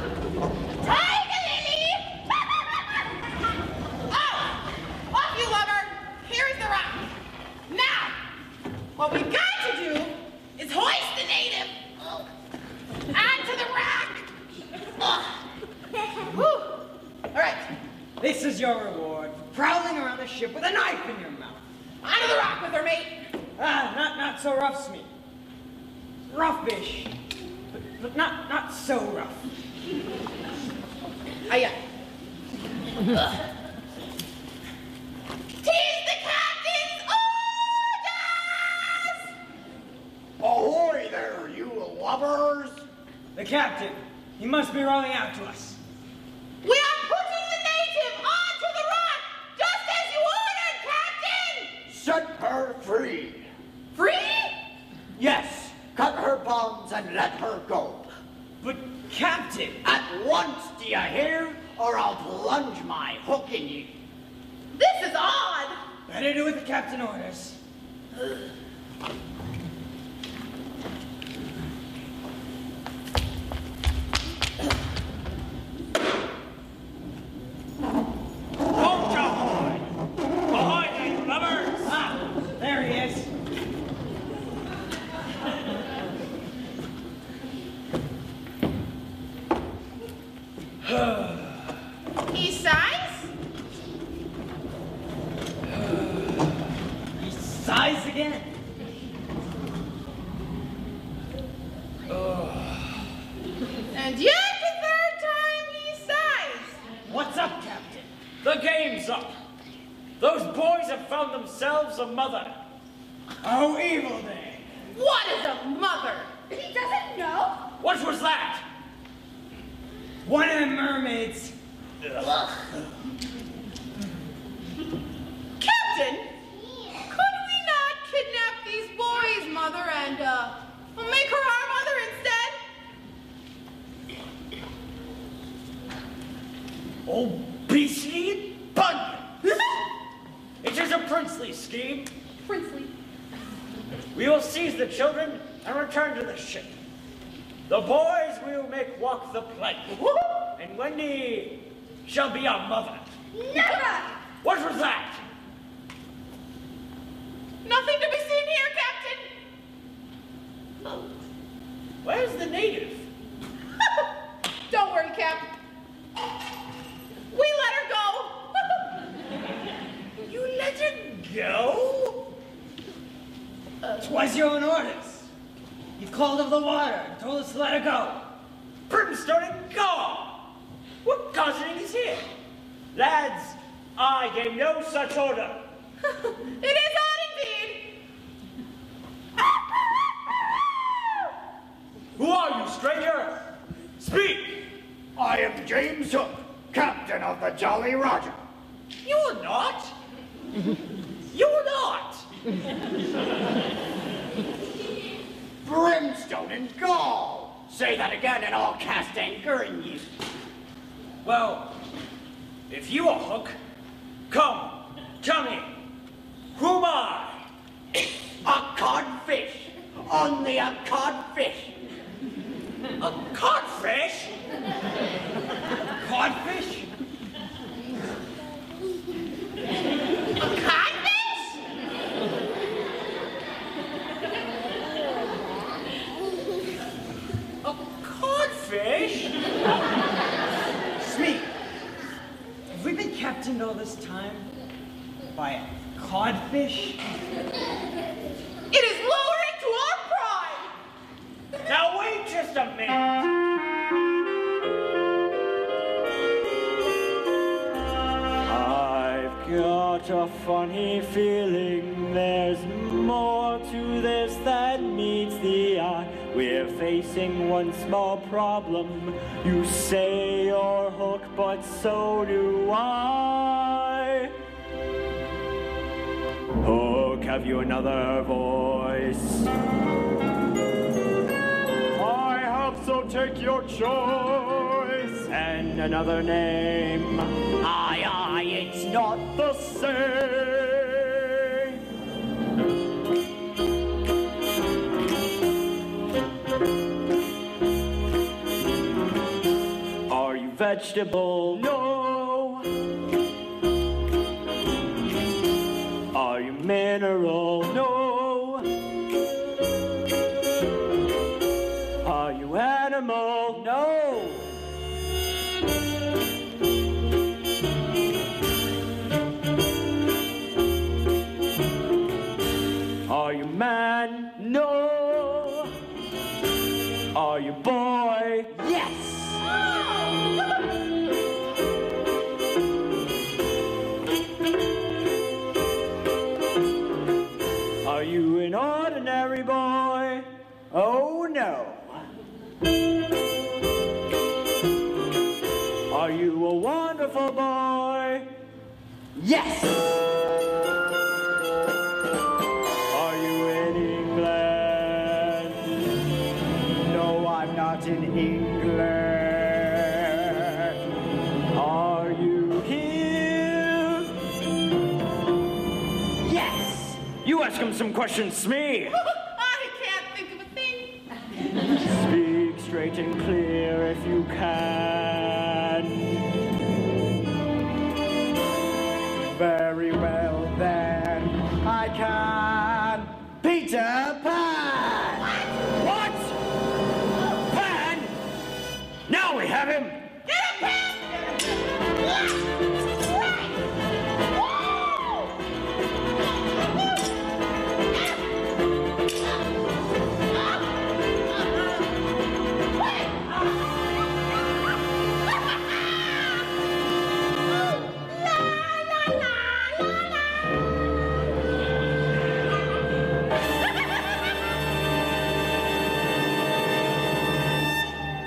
Tiger Lily! Oh! Off you, lover! Here is the rock. Now, what we've got to do is hoist the native onto the rock. Whew. All right, This is your reward for prowling around the ship with a knife in your mouth. onto the rock with her, mate. Not so rough, Smee. Roughish, but not so rough. Aye, aye. Tis the captain's orders! Ahoy there, you lubbers! The captain, he must be rowing out to us. We are putting the native onto the rock, just as you ordered, Captain! Set her free. Free? Yes, cut her bonds and let her go. But, Captain, At once, do you hear? Or I'll plunge my hook in you. This is odd. better do what the captain orders. Boat ahoy! Ahoy, you lubbers! There he is. He sighs? He sighs again. And yet the third time he sighs. What's up, Captain? The game's up. Those boys have found themselves a mother. Oh, evil day. What is a mother? He doesn't know? What was that? One of them mermaids. Captain, could we not kidnap these boys' mother and make her our mother instead? Oh, beastly bun! It is a princely scheme. Princely. We will seize the children and return to the ship. The boys we will make walk the plank. And Wendy shall be our mother. Never! What was that? Nothing to be seen here, Captain. Where's the native? Don't worry, Cap. We let her go. You let her go? 'Twas your own orders. You called of the water and told us to let her go. Brimstone and gall! What cautioning is here? Lads, I gave no such order. It is odd indeed. Who are you, stranger? Speak! I am James Hook, captain of the Jolly Roger. You're not. You're not. Brimstone and gall. Say that again and I'll cast anchor in you. Well, if you are Hook, come, tell me, who am I? A codfish. Only a codfish. A codfish? Codfish? A codfish? A codfish? Smee, have we been captained all this time by a codfish? It is lowering to our pride. Now wait just a minute. got a funny feeling there's more to this than meets the eye. We're facing one small problem. You say you're hooked, but so do I. Hook, have you another voice? I have, so take your choice. And another name. Aye, aye, it's Not the same. Are you vegetable? No. Are you mineral? No. Are you animal? No. Are you man? No. Are you boy? yes! Are you an ordinary boy? Oh no. Are you a wonderful boy? Yes! Are you in England? No, I'm not in England. Are you here? Yes! You ask him some questions, Smee. I can't think of a thing. Speak straight and clear if you can. Very well then, I can. Peter Pan! What? Pan? Now we have him. Get a pen! Right!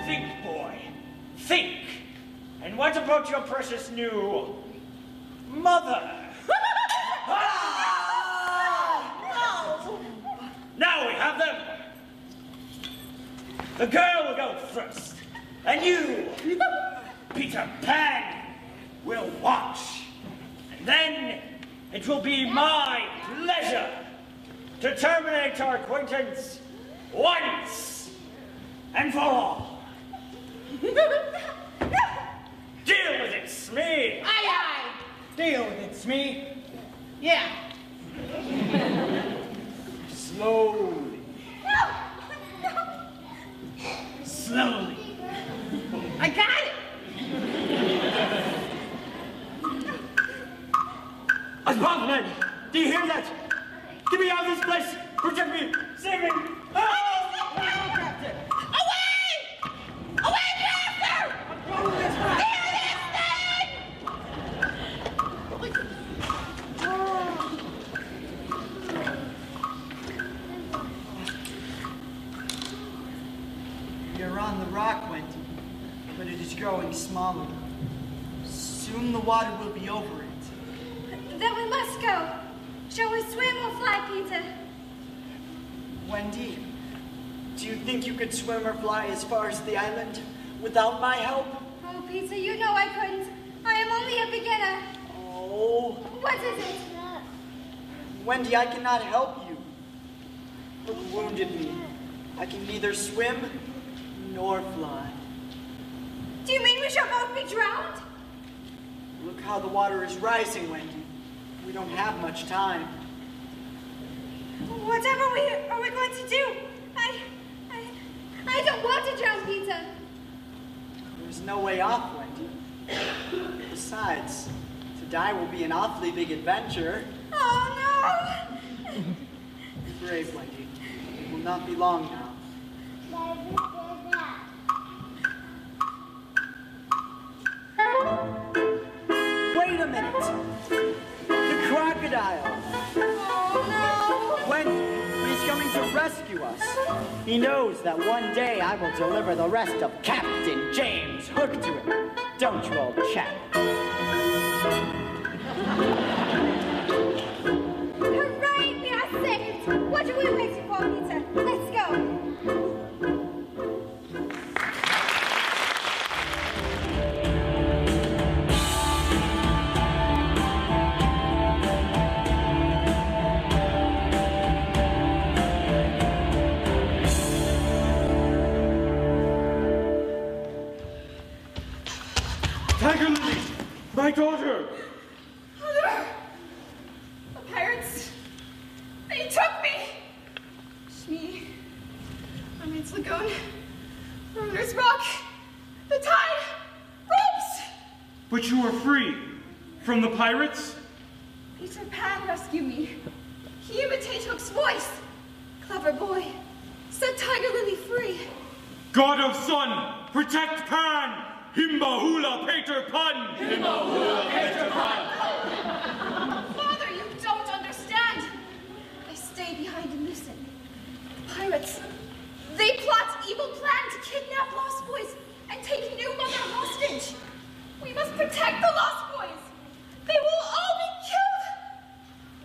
Think, boy. Think. And what about your precious new mother? Now we have them. The girl will go first. And you, Peter Pan, will watch. And then it will be my pleasure to terminate our acquaintance once and for all. Deal with it, Smee. Aye, aye. Deal with it, Smee. Yeah. Slowly. Slowly. I got it. Oswaldman, do you hear that? Get me out of this place. Protect me. Save me. Away! Away, Pastor! Hear this thing! You're on the rock, Wendy, but it is growing smaller. Soon the water will be over it. Then we must go. Shall we swim or fly, Peter? Wendy, do you think you could swim or fly as far as the island without my help? Oh, Peter, you know I couldn't. I am only a beginner. Oh, What is it? Wendy, I cannot help you. Look wounded me. I can neither swim nor fly. Do you mean we shall both be drowned? Look how the water is rising, Wendy. We don't have much time. Whatever are we going to do? I don't want to drown, Peter. There's no way off, Wendy. Besides, to die will be an awfully big adventure. Oh, Be brave, Wendy. It will not be long now. Wait a minute! The rescue us. He knows that one day I will deliver the rest of Captain James Hook to him. Don't you, old chap? Hooray, we are saved! What are we waiting for, Peter? Let's go! Tiger Lily, my daughter! Mother! The pirates, they took me! Shmi, Mermaid's Lagoon, Ruler's Rock, the tide, ropes! But you are free from the pirates? Peter Pan rescued me. He imitated Hook's voice. Clever boy. Set Tiger Lily free. God of Sun, protect Pan! Himba hula Peter Pan! Himba hula Peter Pan! Father, you don't understand. I stay behind and listen. The pirates, they plot evil plan to kidnap Lost Boys and take new mother hostage. We must protect the Lost Boys. They will all be killed.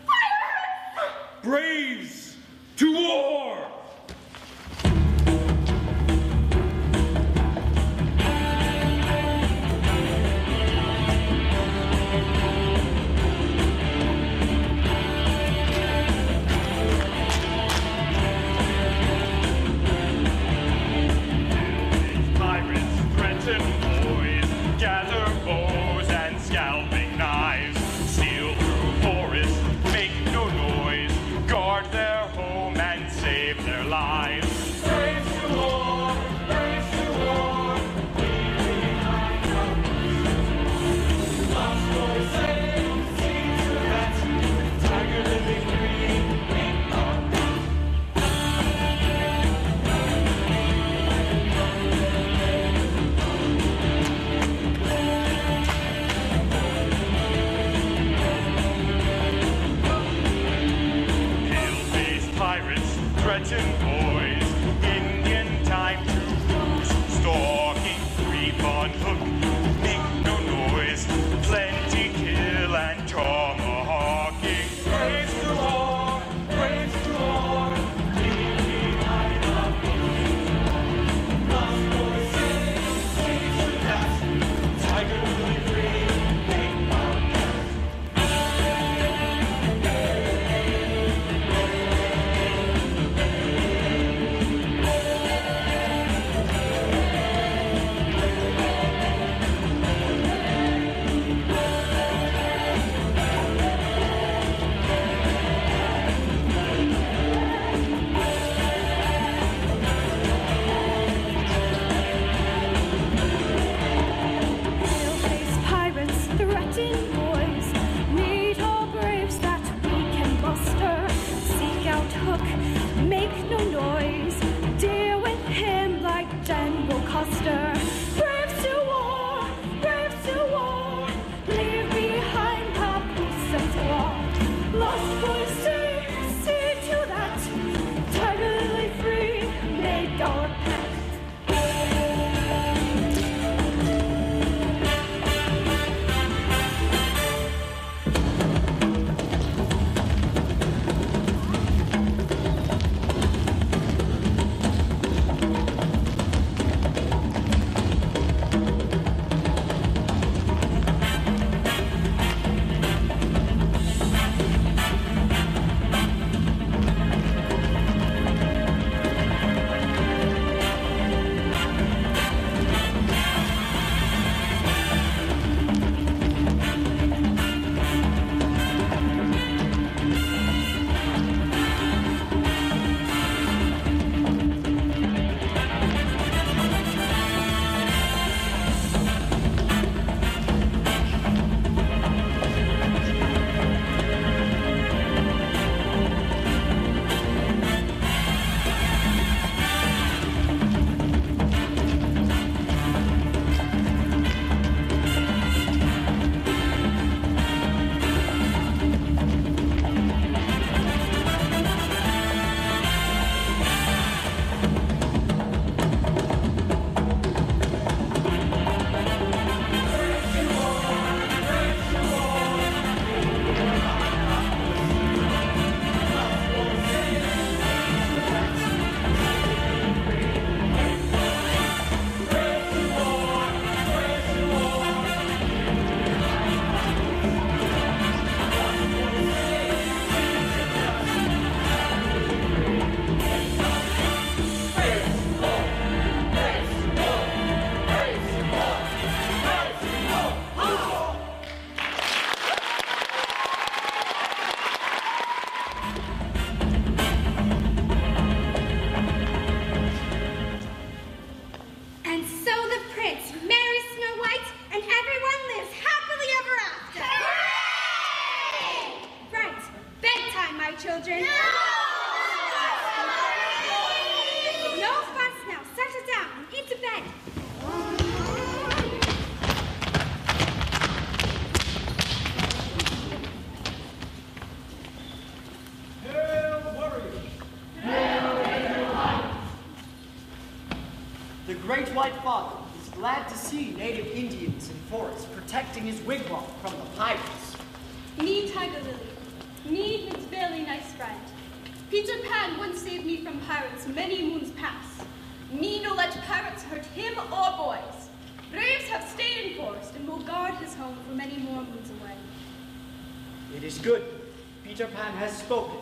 Pirates! Braves, to war! Pirates threaten boys, gather bows and Great White Father is glad to see native Indians in forests protecting his wigwam from the pirates. Me, Tiger Lily. Me, his very nice friend. Peter Pan once saved me from pirates many moons past. Me no let pirates hurt him or boys. Braves have stayed in forest and will guard his home for many more moons away. It is good. Peter Pan has spoken.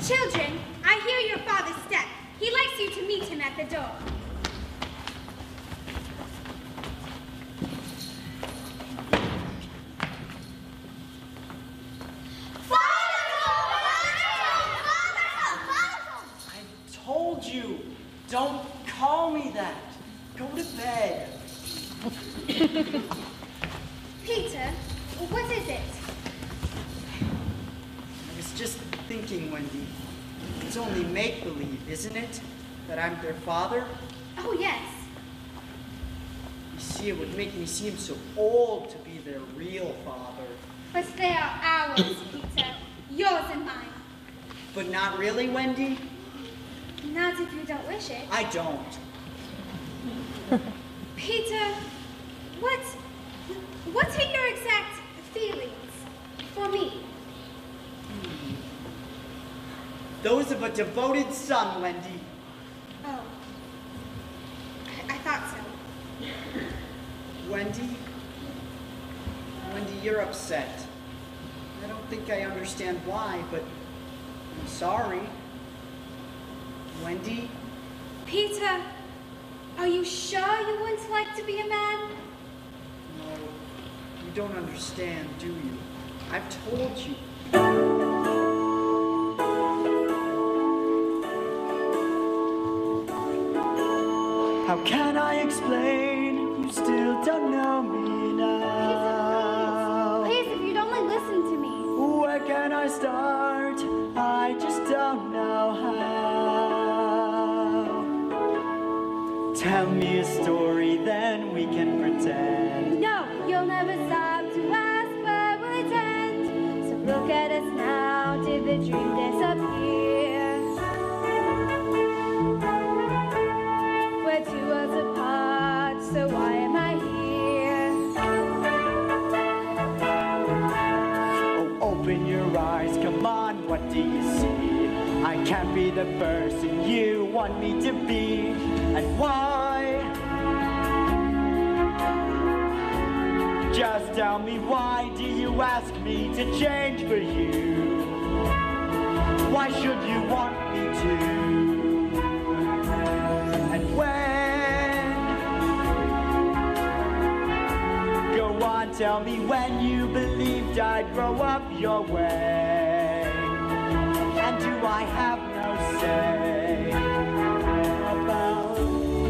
Children, I hear your father's step. He likes you to meet him at the door. I told you, don't call me that. Go to bed. Peter, what is it? I was just thinking, Wendy. It's only make-believe, isn't it? That I'm their father? Oh, yes. You see, it would make me seem so old to be their real father. But they are ours, Peter. Yours and mine. But not really, Wendy? Not if you don't wish it. I don't. Peter, what are your exact feelings for me? Those of a devoted son, Wendy. Oh. I thought so. Wendy, you're upset. I don't think I understand why, but I'm sorry. Wendy? Peter, are you sure you wouldn't like to be a man? No, you don't understand, do you? I've told you. How can I explain? You still don't know me now. Please, if you'd only listen to me. Where can I start? I just don't know how. Tell me a story, then we can pretend. No, you'll never stop to ask where will it end. So look at us now, did the dream disappear? We're 2 worlds apart, so why am I here? Oh, open your eyes, come on, what do you see? I can't be the person you want me to be. And why? Just tell me, why do you ask me to change for you? Why should you want me to? And when? Go on, tell me when you believed I'd grow up your way. And do I have no say about me?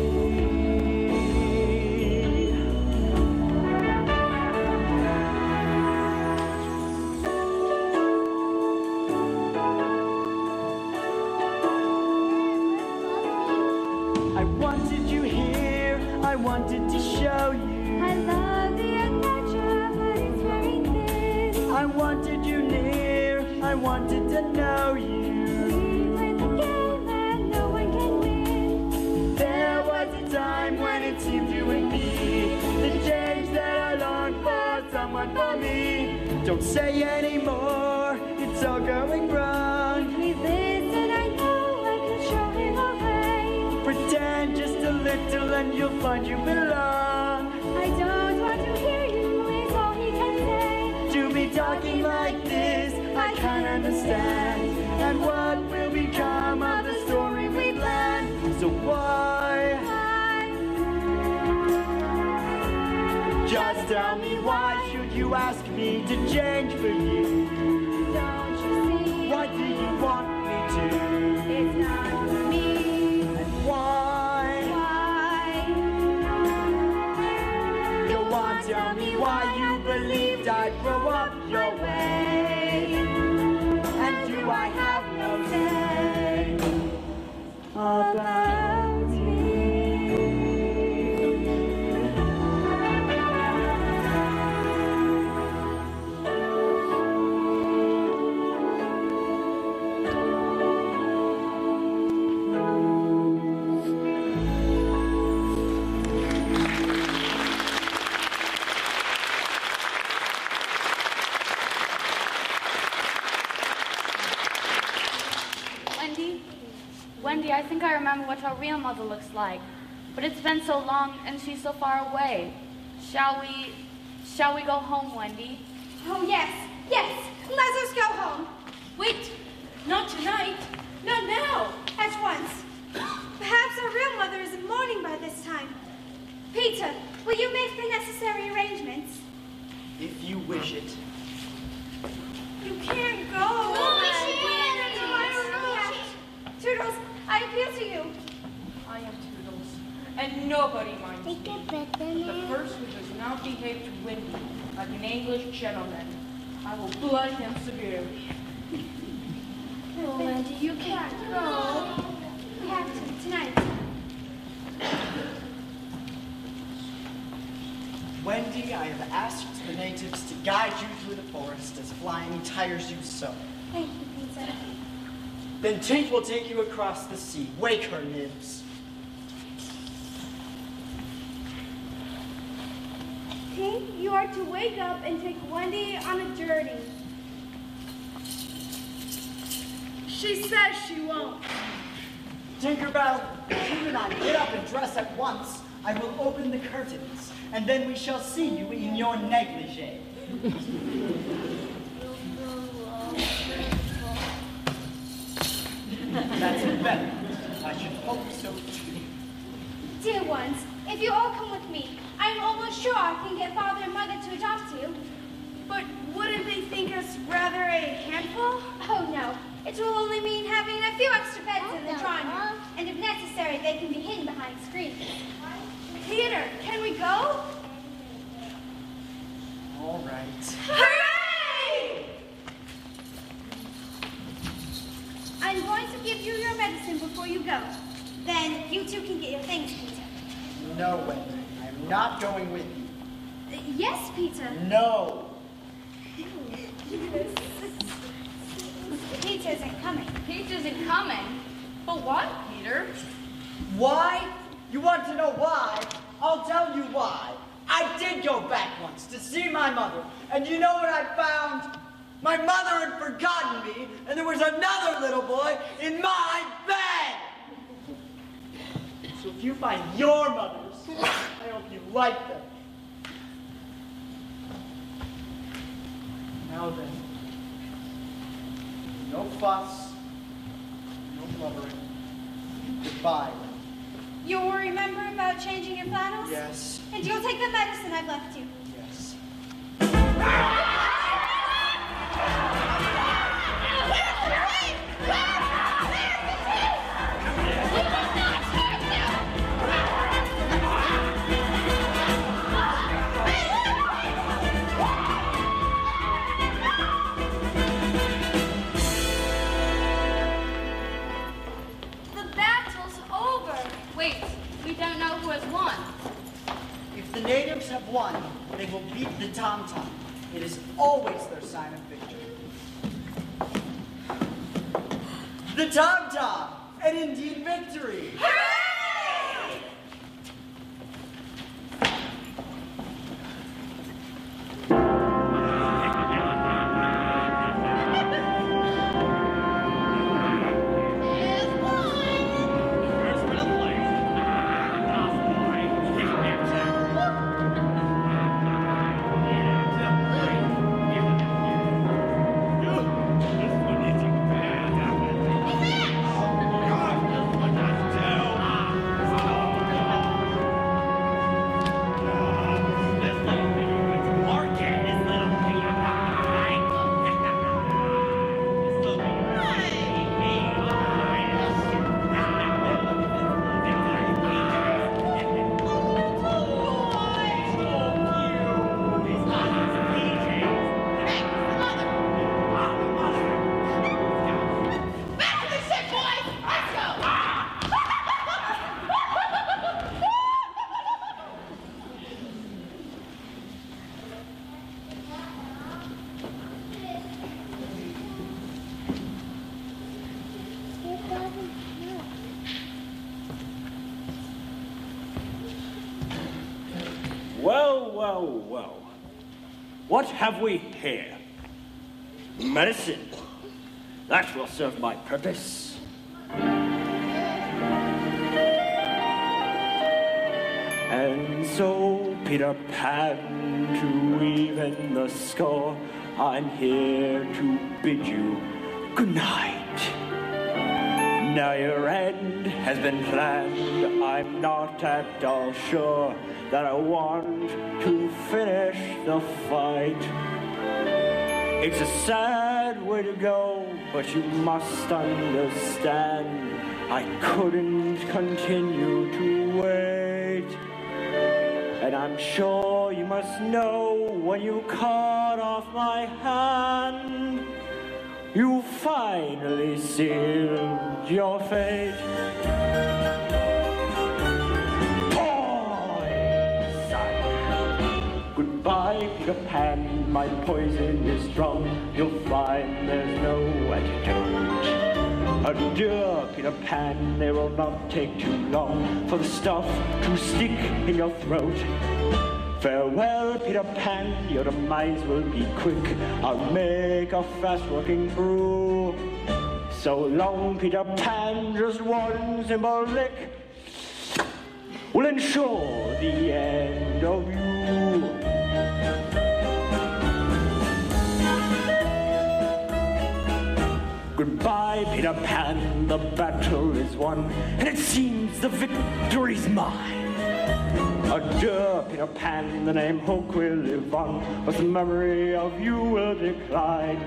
I wanted you here, I wanted to show you. I love the adventure, but it's very thin. I wanted you near, I wanted to know you. We play the game that no one can win. There was a time when it seemed you and me, the change that I longed for, someone for me. Don't say anymore, it's all going wrong. We listen, I know I can show him a way. Pretend just a little and you'll find you belong. I don't want to hear you, is all he can say. To be talking like this, I can't understand. And what will become of the story we planned? So why? Just tell me, why should you ask me to change for you? Don't you see? Why do you want me to? It's not for me. And why? Go on, tell me why you believed I'd grow up your way. And do I have no say about me? real mother looks like. But it's been so long and she's so far away. Shall we go home, Wendy? Oh, yes, yes. Let us go home. Wait, not tonight. Not now. At once. Perhaps our real mother is in mourning by this time. Peter, will you make the necessary arrangements? If you wish it. You can't go. No, we can't. Toodles, I appeal to you. I am Toodles, and nobody minds me. The person who does not behave to Wendy like an English gentleman, I will blood him severely. Oh, Wendy, you can't go. We have to, tonight. Wendy, I have asked the natives to guide you through the forest as flying tires you so. Thank you, Peter. Then Tink will take you across the sea. Wake her, nibs. Tink, you are to wake up and take Wendy on a journey. She says she won't. Tinkerbell, if you and I get up and dress at once, I will open the curtains, and then we shall see you in your negligee. That's better. I should hope so too. Dear ones, if you all come with me, I am almost sure I can get father and mother to adopt you. But wouldn't they think us rather a handful? Oh no, it will only mean having a few extra beds in the drawing room, and if necessary, they can be hidden behind screens. Peter, can we go? All right. Hooray! I'm going to give you your medicine before you go. Then you two can get your things, Peter. No, Wendy. I'm not going with you. Yes, Peter. No. Peter isn't coming. Peach isn't coming. But what, Peter? Why? You want to know why? I'll tell you why. I did go back once to see my mother, and you know what I found? My mother had forgotten me, and there was another little boy in my bed! So if you find your mothers, I hope you like them. Now then, no fuss, no blubbering. Goodbye. You will remember about changing your flannels? Yes. And you'll take the medicine I've left you. Yes. The battle's over. Wait, we don't know who has won. If the natives have won, they will beat the tom-tom. It is always their sign of victory. The tom-tom, an Indian victory! Hooray! Well, well, well. What have we here? Medicine. That will serve my purpose. And so, Peter Pan, to even the score, I'm here to bid you good night. Now your end has been planned. I'm not at all sure that I want to finish the fight. It's a sad way to go, but you must understand I couldn't continue to wait. And I'm sure you must know when you cut off my hand, you finally sealed your fate. Goodbye, Peter Pan, my poison is strong. You'll find there's no antidote. Adieu, Peter Pan, it will not take too long for the stuff to stick in your throat. Farewell, Peter Pan, your demise will be quick. I'll make a fast-working brew. So long, Peter Pan, just one simple lick will ensure the end of you. Goodbye, Peter Pan, the battle is won, and it seems the victory's mine. Adieu, Peter Pan, the name Hook will live on, but the memory of you will decline.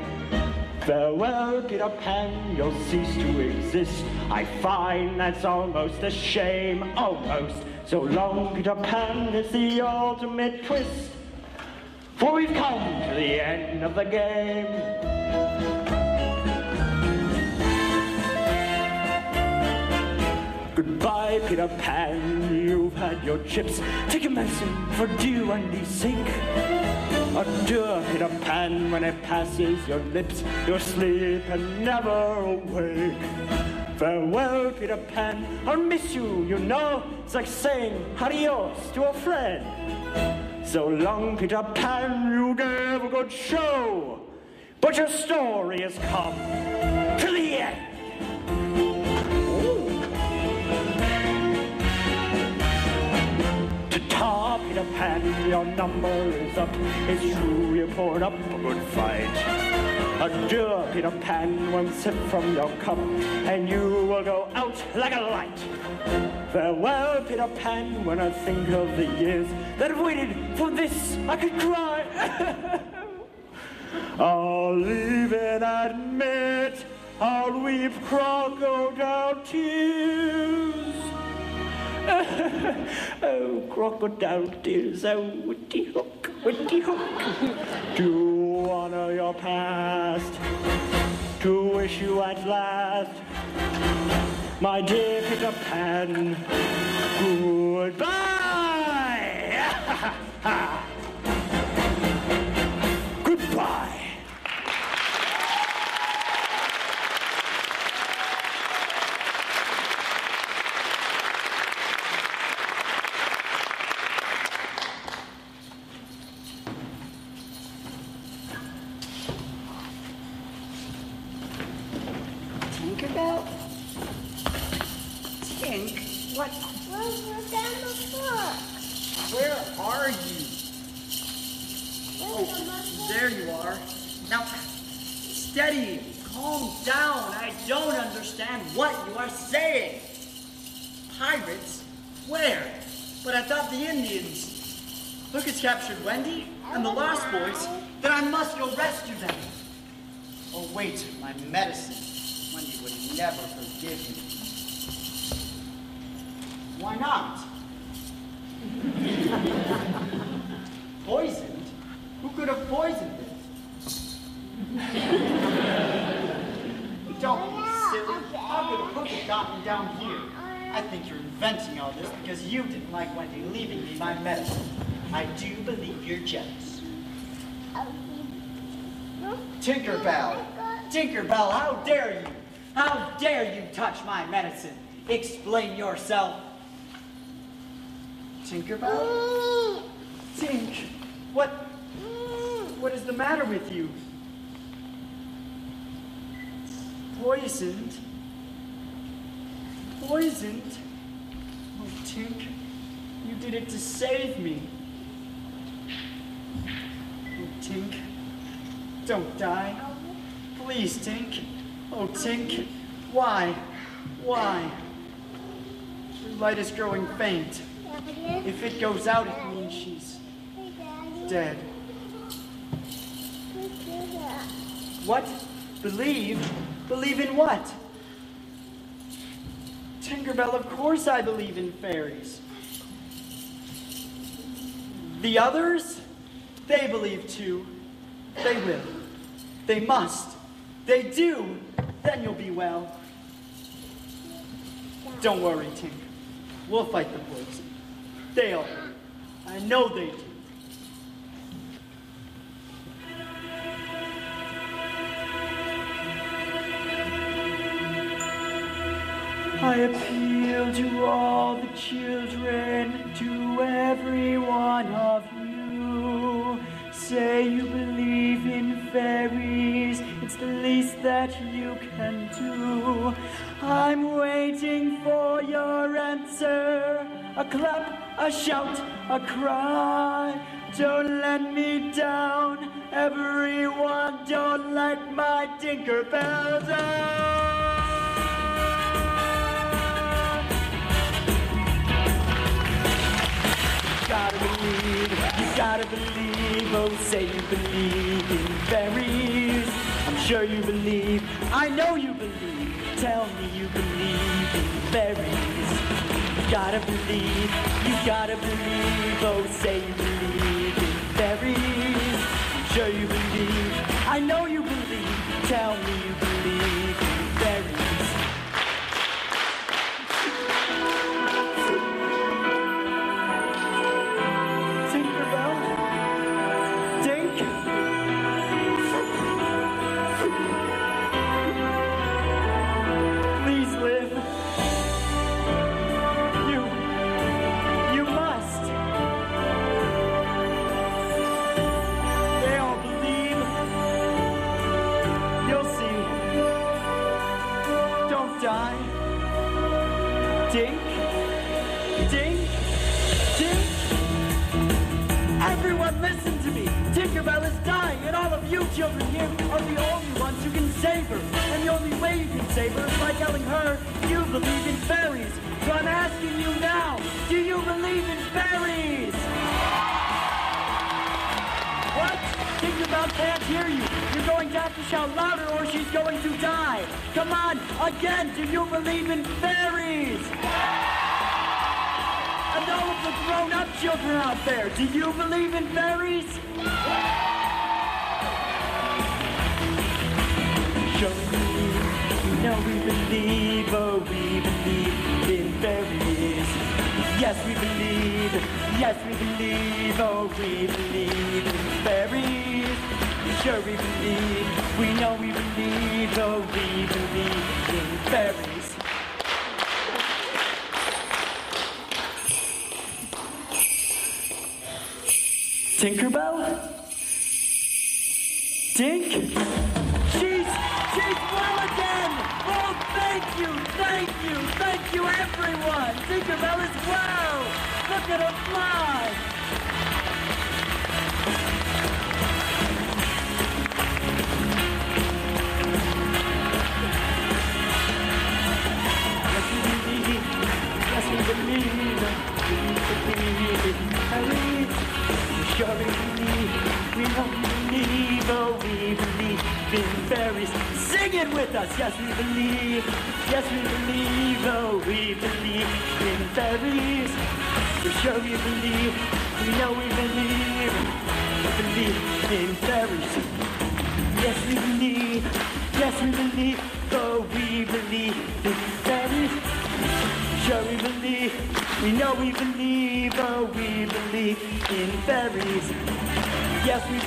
Farewell, Peter Pan, you'll cease to exist. I find that's almost a shame, almost. So long, Peter Pan, it's the ultimate twist, for we've come to the end of the game. Goodbye, Peter Pan, you've had your chips. Take a medicine for dear Wendy's sake. Adieu, Peter Pan, when it passes your lips, you'll sleep and never awake. Farewell, Peter Pan, I'll miss you, you know. It's like saying adios to a friend. So long, Peter Pan, you gave a good show, but your story has come to the end. Ta-ta, Peter Pan, your number is up. It's true you poured up a good fight. Adieu, Peter Pan, one sip from your cup, and you will go out like a light. Farewell, Peter Pan, when I think of the years that have waited for this, I could cry. I'll even admit I'll weep crocodile tears. Oh, crocodile tears, oh, witty hook, to honor your past, to wish you at last, my dear Peter Pan, goodbye! Goodbye! Tinkerbell? Tink? What? We're down the floor. Where are you? Oh, there you are. Now, steady. Calm down. I don't understand what you are saying. Pirates? Where? But I thought the Indians. Look, it's captured Wendy and the Lost Boys. Then I must go rescue them. Oh, wait, my medicine. Wendy would never forgive me. Why not? Poisoned? Who could have poisoned it? Don't be silly. How could a hook have gotten down here? I think you're inventing all this because you didn't like Wendy leaving me my medicine. I do believe you're jealous. Tinkerbell! Tinkerbell, how dare you? How dare you touch my medicine? Explain yourself. Tinkerbell? Tink, what is the matter with you? Poisoned? Poisoned? Oh, Tink, you needed to save me. Oh, Tink, don't die. Please, Tink. Oh, Tink, why? Why? Her light is growing faint. If it goes out, it means she's dead. What? Believe? Believe in what? Tinkerbell, of course I believe in fairies. The others? They believe too. They will. They must. They do. Then you'll be well. Don't worry, Tink. We'll fight the poison. They all will. I know they do. I appeal to all the children, to every one of you. Say you believe in fairies, it's the least that you can do. I'm waiting for your answer, a clap, a shout, a cry. Don't let me down, everyone, don't let my Tinkerbell down. You gotta believe, oh say you believe in fairies. I'm sure you believe, I know you believe, tell me you believe in fairies. You gotta believe, oh say you believe in fairies. I'm sure you believe, I know you believe, tell me you believe in fairies. Tinkerbell is dying, and all of you children here are the only ones who can save her. And the only way you can save her is by telling her you believe in fairies. So I'm asking you now, do you believe in fairies? What? Tinkerbell can't hear you. You're going to have to shout louder or she's going to die. Come on, again, do you believe in fairies? And all of the grown-up children out there, do you believe in fairies? Sure we believe, you know we believe, oh we believe in fairies. Yes we believe, oh we believe in fairies. Sure we believe, we know we believe, oh we believe in fairies. Tinkerbell? Tink? She's well again! Oh, thank you, everyone! Tinkerbell is well! Look at her fly! Yes, we believe sure we believe, we know we believe, oh we believe in fairies. Sing it with us! Yes we believe, oh we believe in fairies. For sure we believe, we know we believe in fairies. Yes we believe, oh we believe in fairies. Sure we believe, we know we believe, oh we believe in fairies. Yes we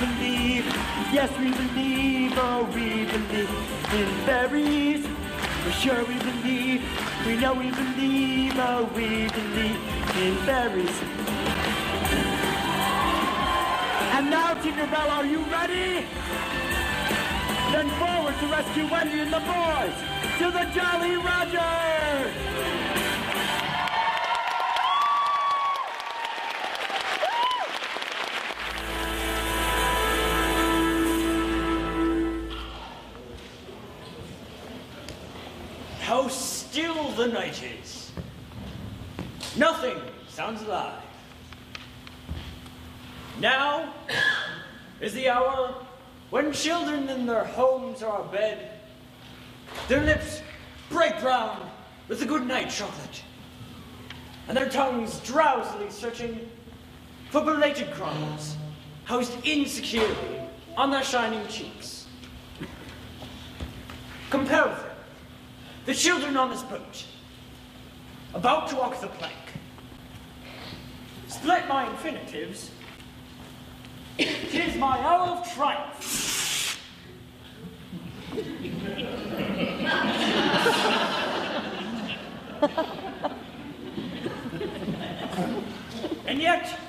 believe, oh we believe in fairies. For sure we believe, we know we believe, oh we believe in fairies. And now, Tinkerbell, are you ready? Then forward to rescue Wendy and the boys, to the Jolly Roger! the night is. Nothing sounds alive. Now is the hour when children in their homes are abed, their lips break brown with the good night chocolate, and their tongues drowsily searching for belated crumbs housed insecurely on their shining cheeks. Compare with them, the children on this boat, about to walk the plank. Split my infinitives, 'tis my hour of triumph. And yet,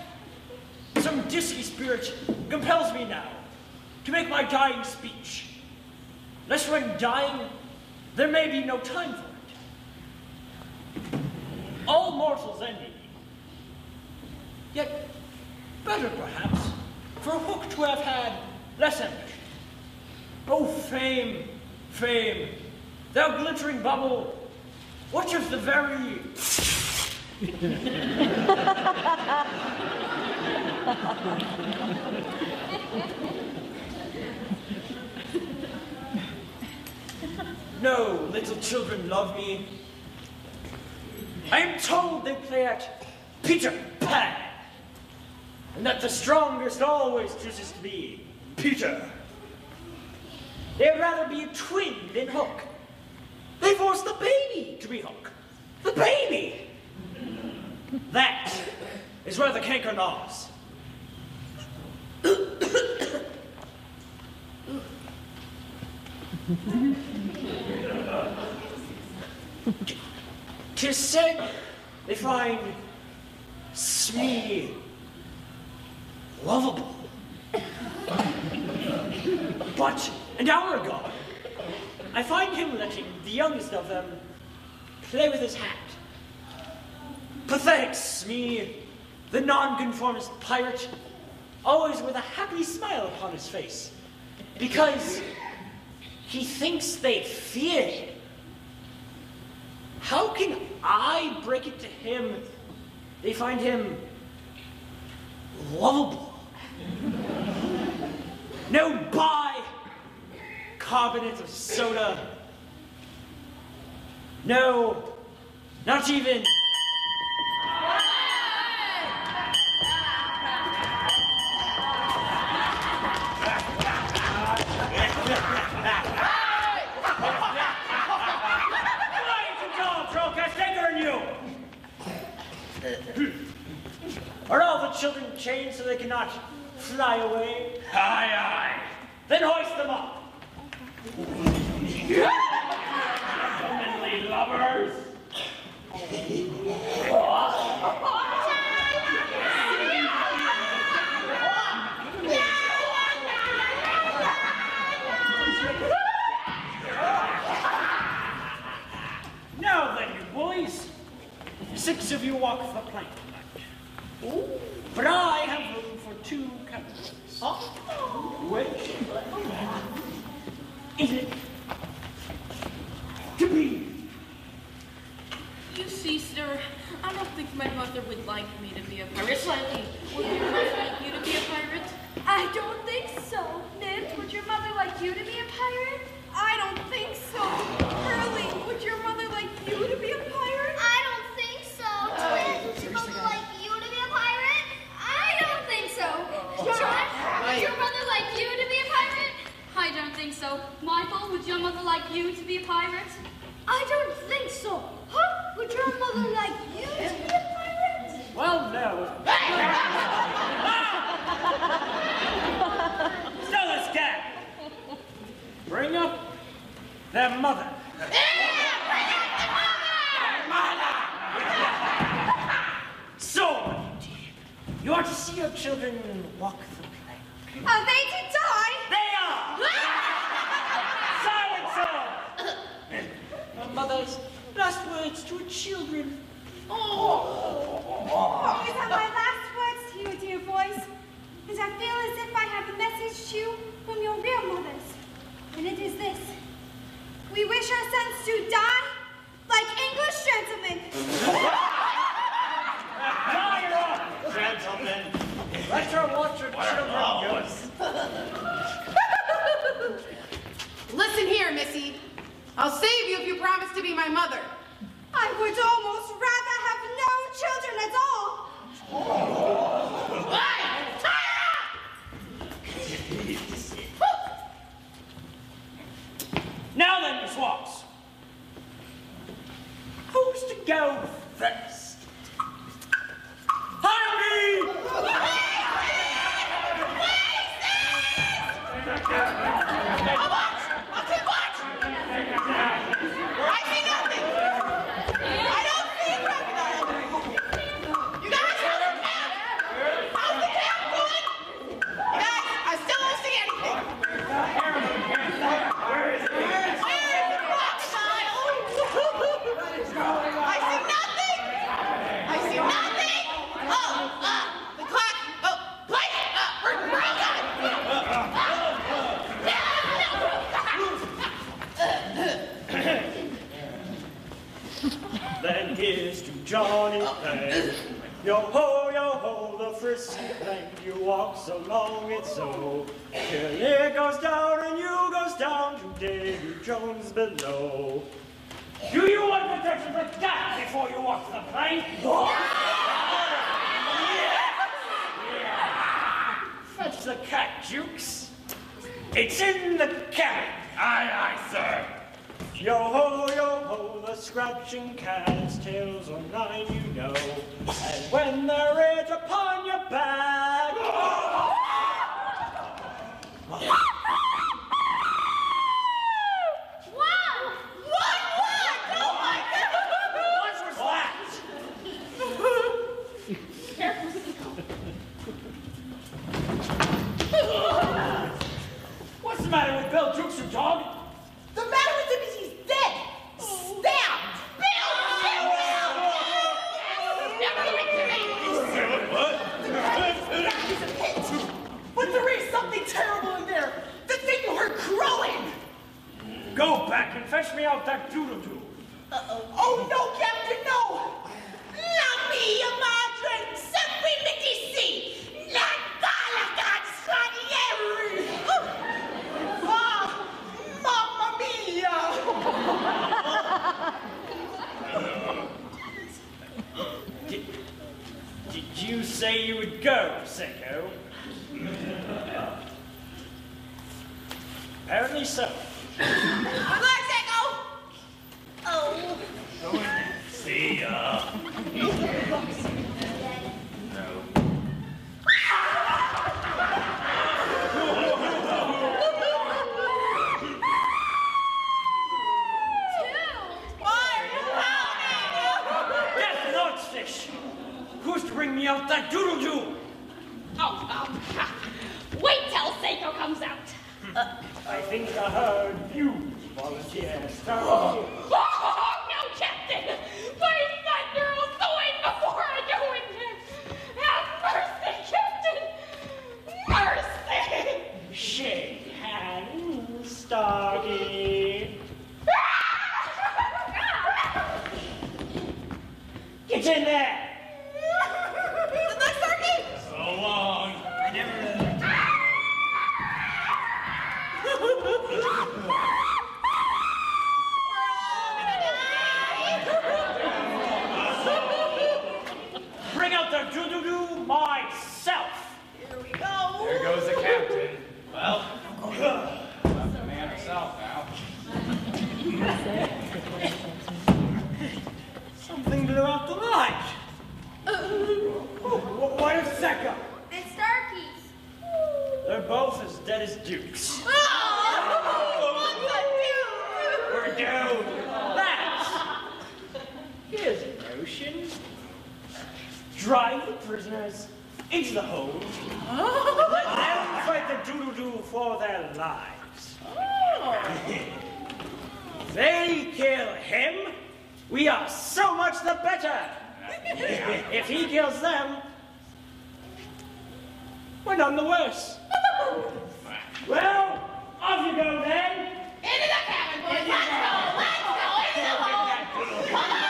some disky spirit compels me now to make my dying speech, lest when dying, there may be no time for it. All mortals envy me. Yet, better perhaps, for Hook to have had less ambition. Oh, fame, fame, thou glittering bubble, what if the very... No, little children love me. I am told they play at Peter Pan, and that the strongest always chooses to be Peter. They'd rather be a twin than Hook. They force the baby to be Hook. The baby! That is where the canker gnaws. 'Tis said they find Smee lovable. But an hour ago, I find him letting the youngest of them play with his hat. Pathetic Smee, the nonconformist pirate, always with a happy smile upon his face, because he thinks they fear him. How can I break it to him they find him lovable? No bicarbonate of soda. No, not even... Are all the children chained so they cannot fly away? Aye, aye. Then hoist them up. Gentlemanly lovers. Now then, you boys. 6 of you walk the plank tonight. But I have room for 2 captains. Which is it to be? You see, sir, I don't think my mother would like me to be a pirate. Slightly, would your mother like you to be a pirate? I don't think so. Nibs, would your mother like you to be a pirate? I don't think so. Curly, would your mother like you to be a pirate? I don't think so. Twin, would your mother like you to be a pirate? I don't think so. Josh, would your mother like you to be a pirate? I don't think so. Michael, would your mother like you to be a pirate? I don't think so. Huh? Would your mother like you to be a pirate? Well, no. So this gang. Bring up their mother. So, you want to see your children walk the plank? Are they to die? They are! Silence all! A mother's last words to her children. These are my last words to you, dear boys. And I feel as if I have a message to you from your real mothers. And it is this. We wish our sons to die like English then. Let her watch her children go. Listen here, Missy. I'll save you if you promise to be my mother. I would almost rather have no children at all. Hey! Now then, Miss Watts. Who's to go first? Harvey! I see nothing! I don't see a crocodile! You guys, how's the cat? How's the cat doing? You guys, I still don't see anything! Where is the crocodile? I see nothing! I see nothing! Oh, the clock, place, broken! Then here's to Johnny Plank. Yo ho, the frisky plank. You walk so long, it's so. Till it goes down and you goes down to Davy Jones below. Do you want protection like that before you walk the plank? Fetch the cat, Jukes. It's in the cabin. Aye, aye, sir. Yo ho, the scratching cat's tails are 9, you know. And when they're it upon your back. What's the matter with Bill Jukes, you dog? The matter with him is he's dead! Stabbed! Bill! Never went to me! What? He's a pit! But there is something terrible in there! The thing you heard crowing! Go back and fetch me out that doodle-doo. Oh no, Captain, no! Not me, Madre! Sempre medici! Not Galagat Stradieri! Ah, mamma mia! Did you say you would go, Seiko? Apparently so. Good luck, Seiko! Oh. See ya. No. Death Lord's fish! Who's to bring me out that doodle-doo? Wait till Seiko comes out. I think I heard you volunteer. Oh, no, Captain! My girl's going before I go in there! Have mercy, Captain! Mercy! Shake hands, Starkey. Get in there! Good luck, Starkey! So long. I never Bring out the doodle-doo myself. Here we go. There goes the captain. Well, left the man herself now. Something blew out the light. What is Seiko? It's Starkey. They're both as dead as dukes. Oh, We're doomed. That's. Here's a notion. Drive the prisoners into the hold. Let them fight the doodle-doo for their lives. They kill him, we are so much the better. If he kills them, we're none the worse. Well, off you go then. Into the cabin, boys! Let's go! Let's go! Into the hole! Come on!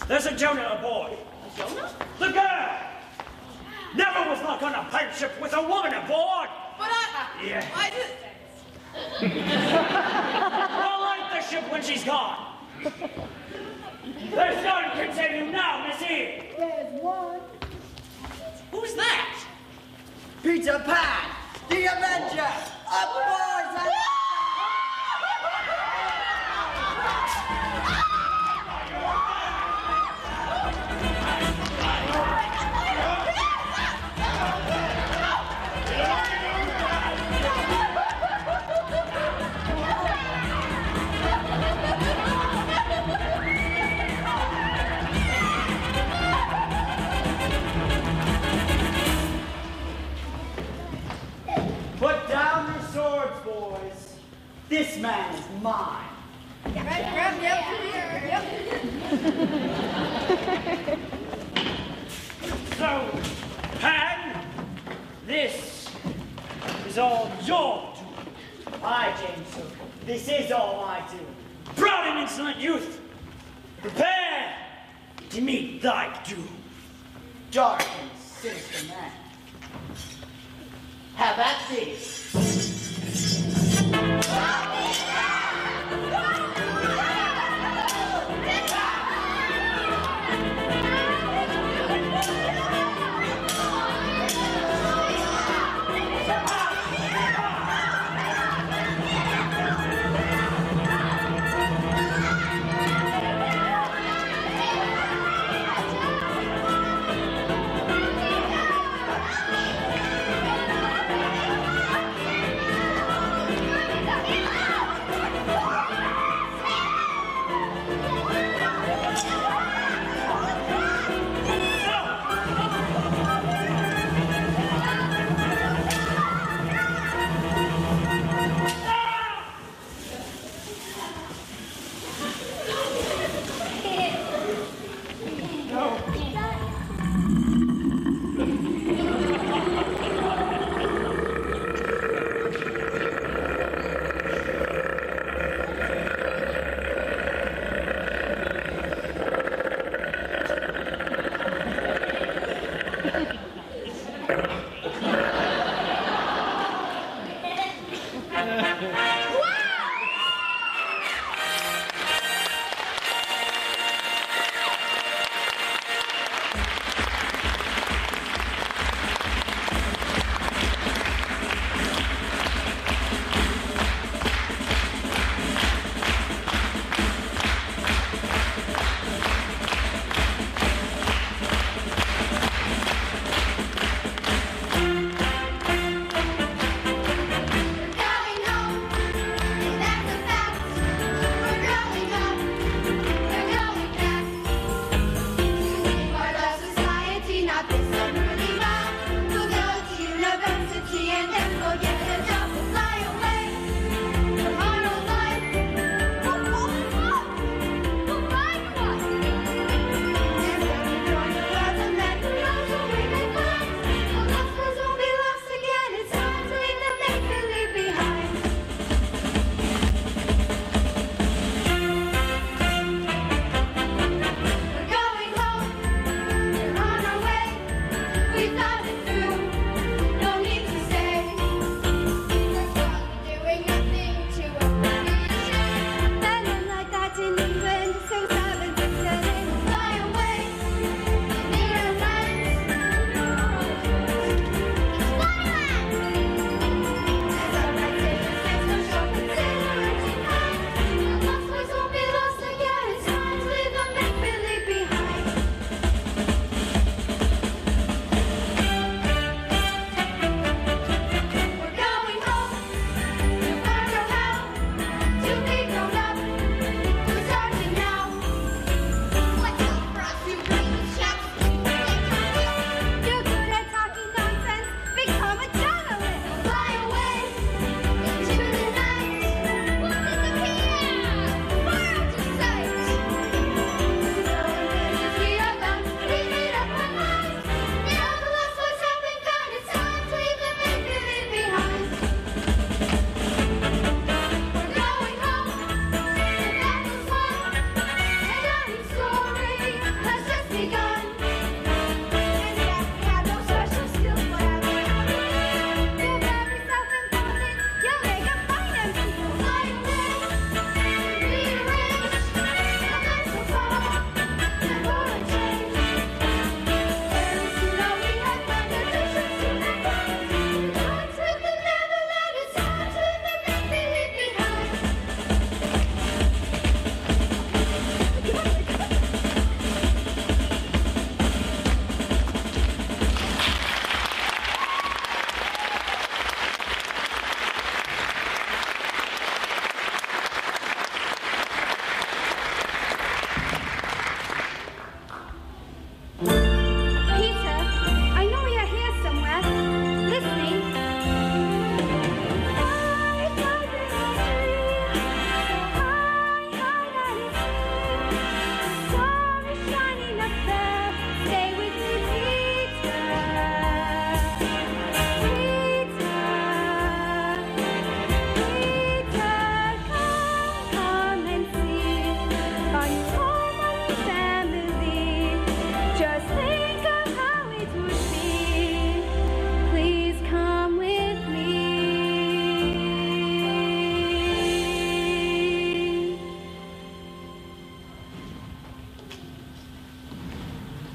There's a Jonah aboard. A Jonah? The girl! Never was luck on a pirate ship with a woman aboard! But Yeah. I just... I'll light the ship when she's gone. There's none can save you now, Missy. There's one. Who's that? Peter Pan, the Avenger. Up, boys! Put down your swords, boys. This man is mine. So, Pan, this is all your doing. Aye, James Hook. This is all I do. Proud and insolent youth, prepare to meet thy doom. Dark and sinister man. Have at this. Yeah.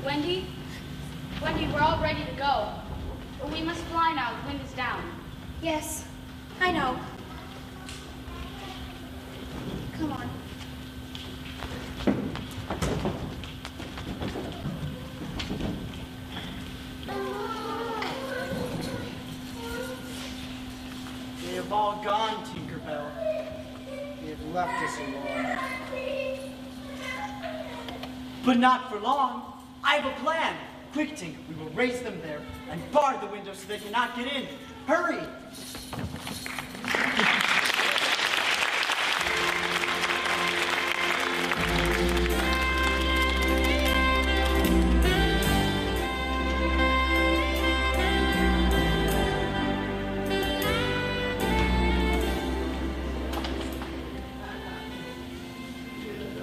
Wendy? Wendy, we're all ready to go. But we must fly now. The wind is down. Yes, I know. Come on. They have all gone, Tinkerbell. They have left us alone. But not for long. I have a plan. Quick, Tink, we will race them there and bar the window so they cannot get in. Hurry!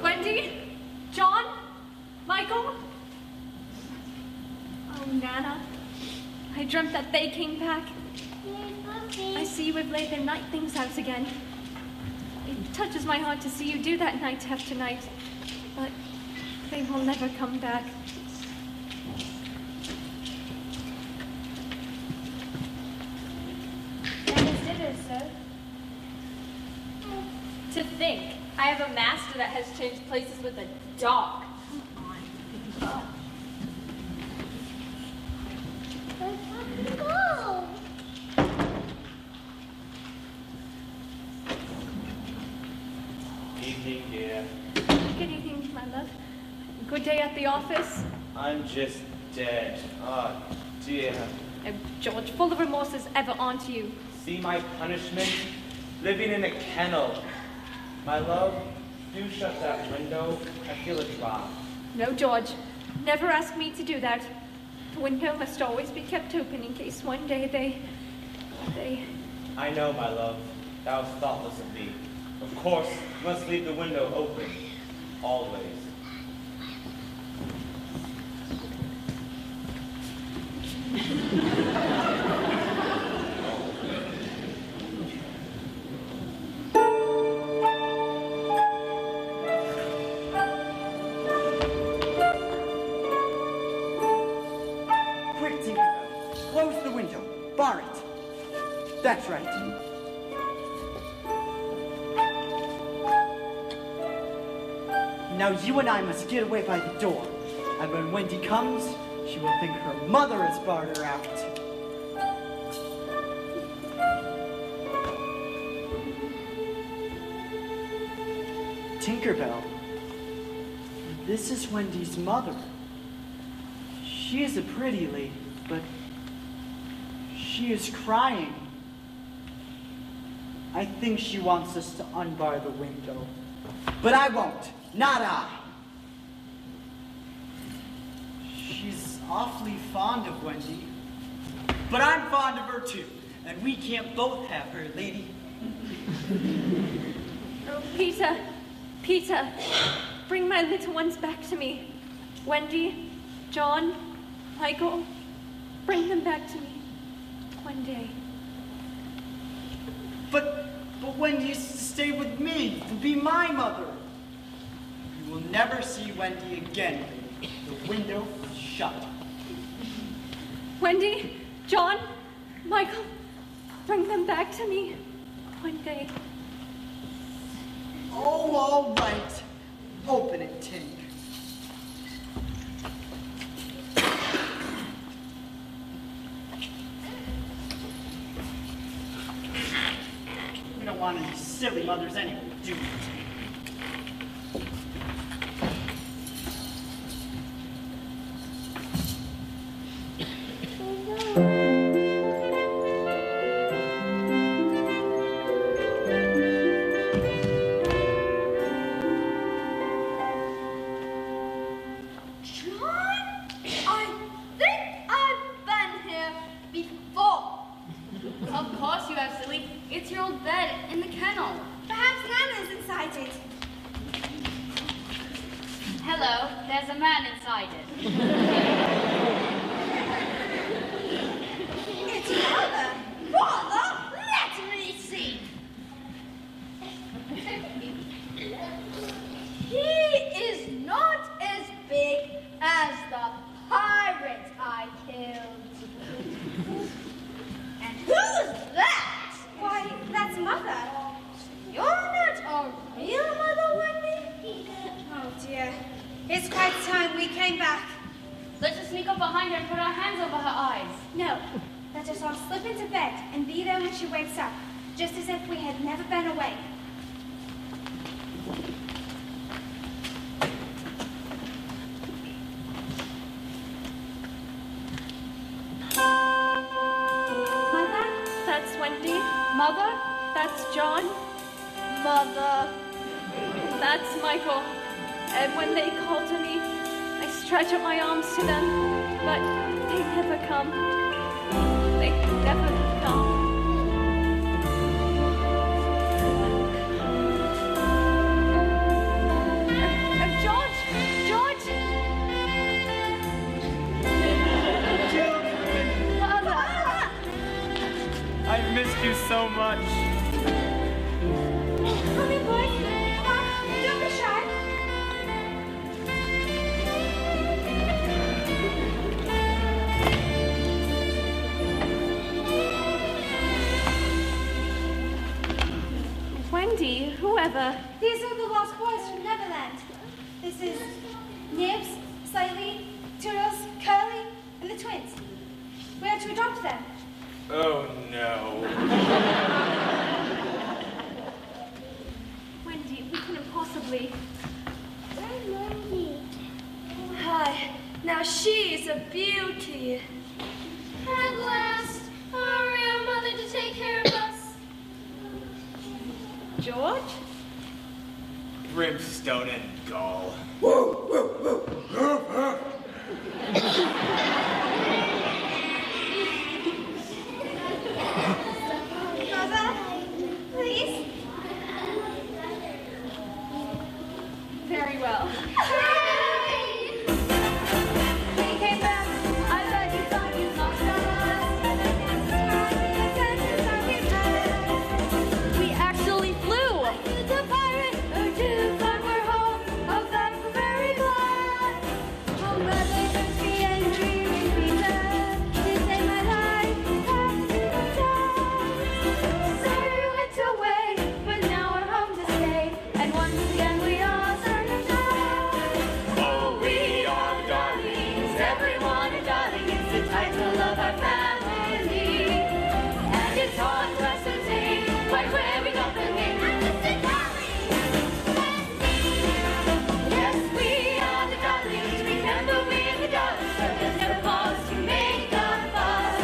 Wendy? John? Michael? Oh, Nana. I dreamt that they came back. I see you have laid their night things out again. It touches my heart to see you do that night after night. But they will never come back. Nana's dinner, sir. To think, I have a master that has changed places with a dog. Oh. Evening, dear. Good evening, my love. Good day at the office. I'm just dead. Oh, dear. Oh, George, full of remorse as ever, aren't you? See my punishment? Living in a kennel. My love, do shut that window. I feel a drop. No, George. Never ask me to do that. The window must always be kept open in case one day they... I know, my love. That was thoughtless of me. Of course, you must leave the window open. Always. Quick, Tinkerbell. Close the window. Bar it. That's right. Now you and I must get away by the door. And when Wendy comes, she will think her mother has barred her out. Tinkerbell, this is Wendy's mother. She is a pretty lady, but she is crying. I think she wants us to unbar the window. But I won't. Not I. She's awfully fond of Wendy. But I'm fond of her too. And we can't both have her, lady. Oh, Peter, bring my little ones back to me. Wendy, John, Michael, bring them back to me one day. But Wendy is to stay with me, to be my mother. You will never see Wendy again, lady. The window is shut. Wendy, John, Michael, bring them back to me one day. Oh, all right. Open it, Tink. We don't want any silly mothers anyway, do we? Of course you have, silly. It's your old bed in the kennel. Perhaps Nana's inside it. Hello, there's a man inside it. It's Father. Father, let me see. He is not as big as the Let's just sneak up behind her and put our hands over her eyes. No. Let us all slip into bed and be there when she wakes up, just as if we had never been away. Mother, that's Wendy. Mother, that's John. Mother, that's Michael. And when they call to me, I stretch out my arms to them, but they never come. They never come. George! George! Mother! I've missed you so much. Come in, boys. Come on. Don't be shy. Wendy, whoever. These are the lost boys from Neverland. This is Nibs, Slightly, Toodles, Curly, and the twins. We are to adopt them. Oh no. Wendy, we couldn't possibly. Hi. Now she's a beauty. At last, our real mother to take care of us. George? Brimstone and gall. Mother, please. Very well. We came back. I bet you thought you lost us. We actually flew! The pirate who too far we're home. Of that we're very glad. Oh, mother, don't be angry with me, love. You saved my life. Sorry you went away, but now we're home to stay. And once again we all stand and Oh, we are the darlings, everyone a darling. It's the title of our family. And it's hard for us to say quite where we got the name. Yes, we are the darlings. Remember we're the darlings. There's never pause to make a fuss.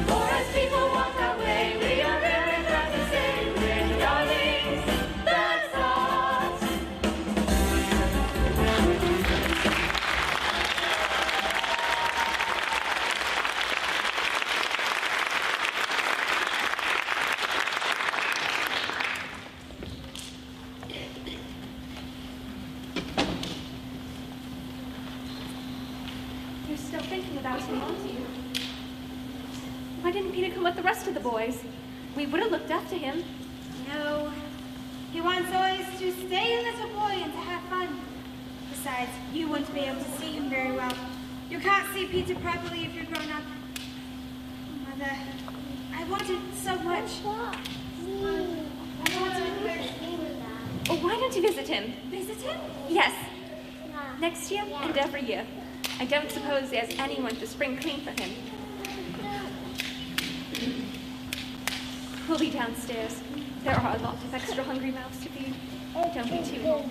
For as people walk our way, we are very proud to say we're the darlings. That's us. You're still thinking about him, aren't you? Why didn't Peter come with the rest of the boys? We would have looked after him. No. He wants always to stay a little boy and to have fun. Besides, you won't be able to see him very well. You can't see Peter properly if you're grown up. Mother, I wanted so much. I wanted to Oh, why don't you visit him? visit him. Yes. Next year and every year. I don't suppose there's anyone to spring clean for him. We'll be downstairs. There are a lot of extra hungry mouths to feed. Don't be too long.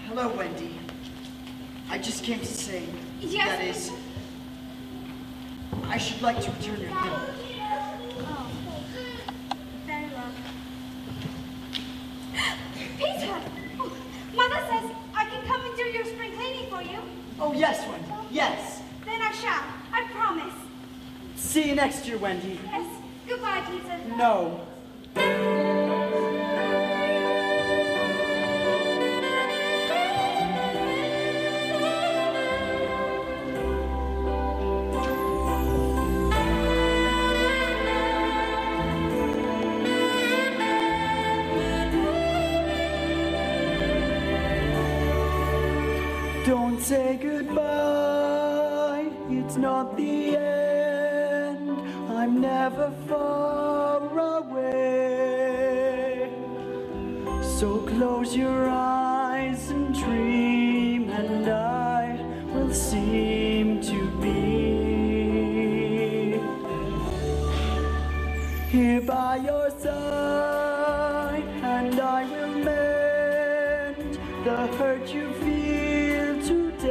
Hello, Wendy. I just came to say, Yes? that is, I should like to return your gift. Oh, very well. Peter! Oh, Mother says I can come and do your spring cleaning for you. Oh, yes, Wendy, yes. Then I shall. I promise. See you next year, Wendy. Yes. Goodbye, Peter. No. Don't say goodbye, it's not the end. I'm never far away. So close your eyes and dream, and I will seem to be here by your side, and I will mend the hurt you feel today.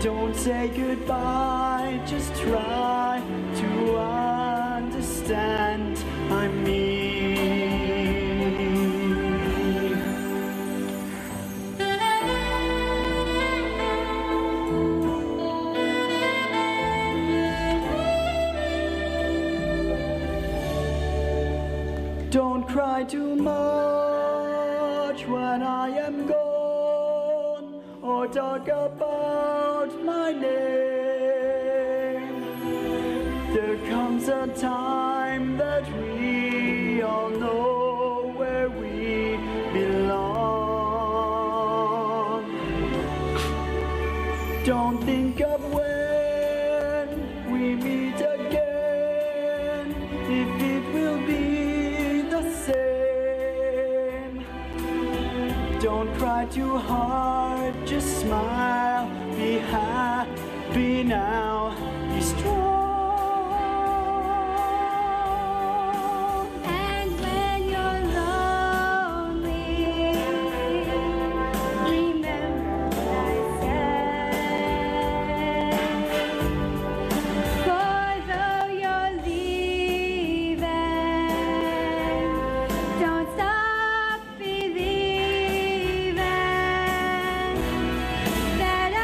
Don't say goodbye, just try to understand I'm me. Don't cry too much when I am gone, or talk about my name. There comes a time that we all know where we belong. Don't think of when we meet again, if it will be the same. Don't cry too hard, just smile, be happy now, be strong. And when you're lonely, remember what I said. For though you're leaving, don't stop believing that I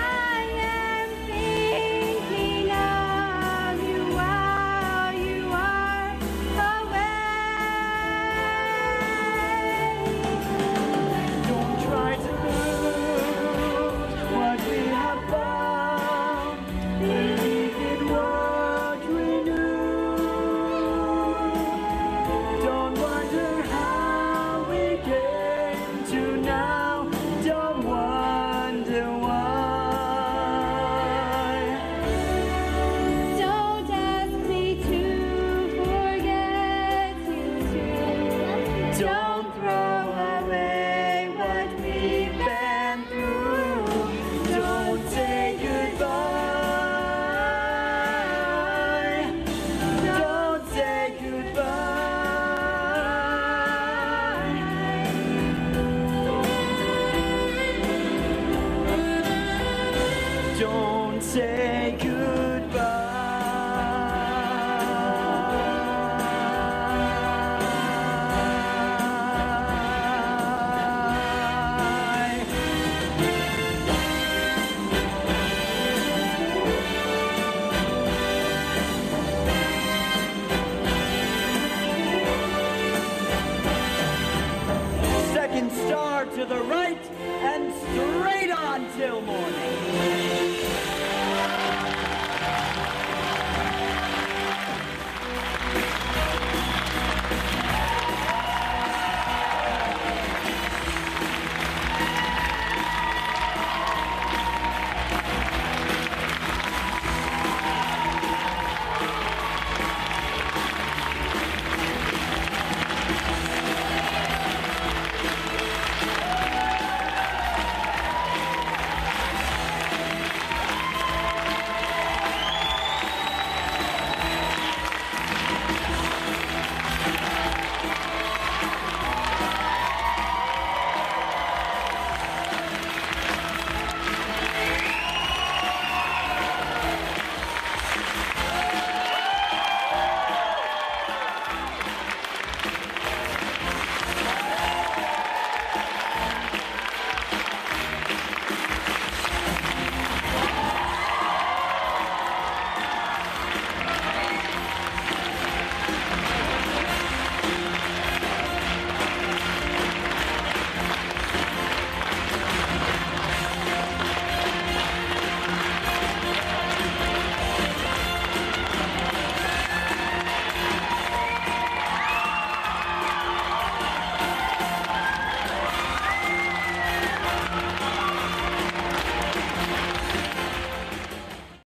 am thinking of you while you are away. Don't try to lose what we have found. Believe in what we knew. Don't wonder how we came to now. Don't wonder why. Don't ask me to forget you too. Don't throw away what we've been through. Don't say goodbye. Don't say goodbye. Don't say goodbye. Second star to the right and straight on till morning.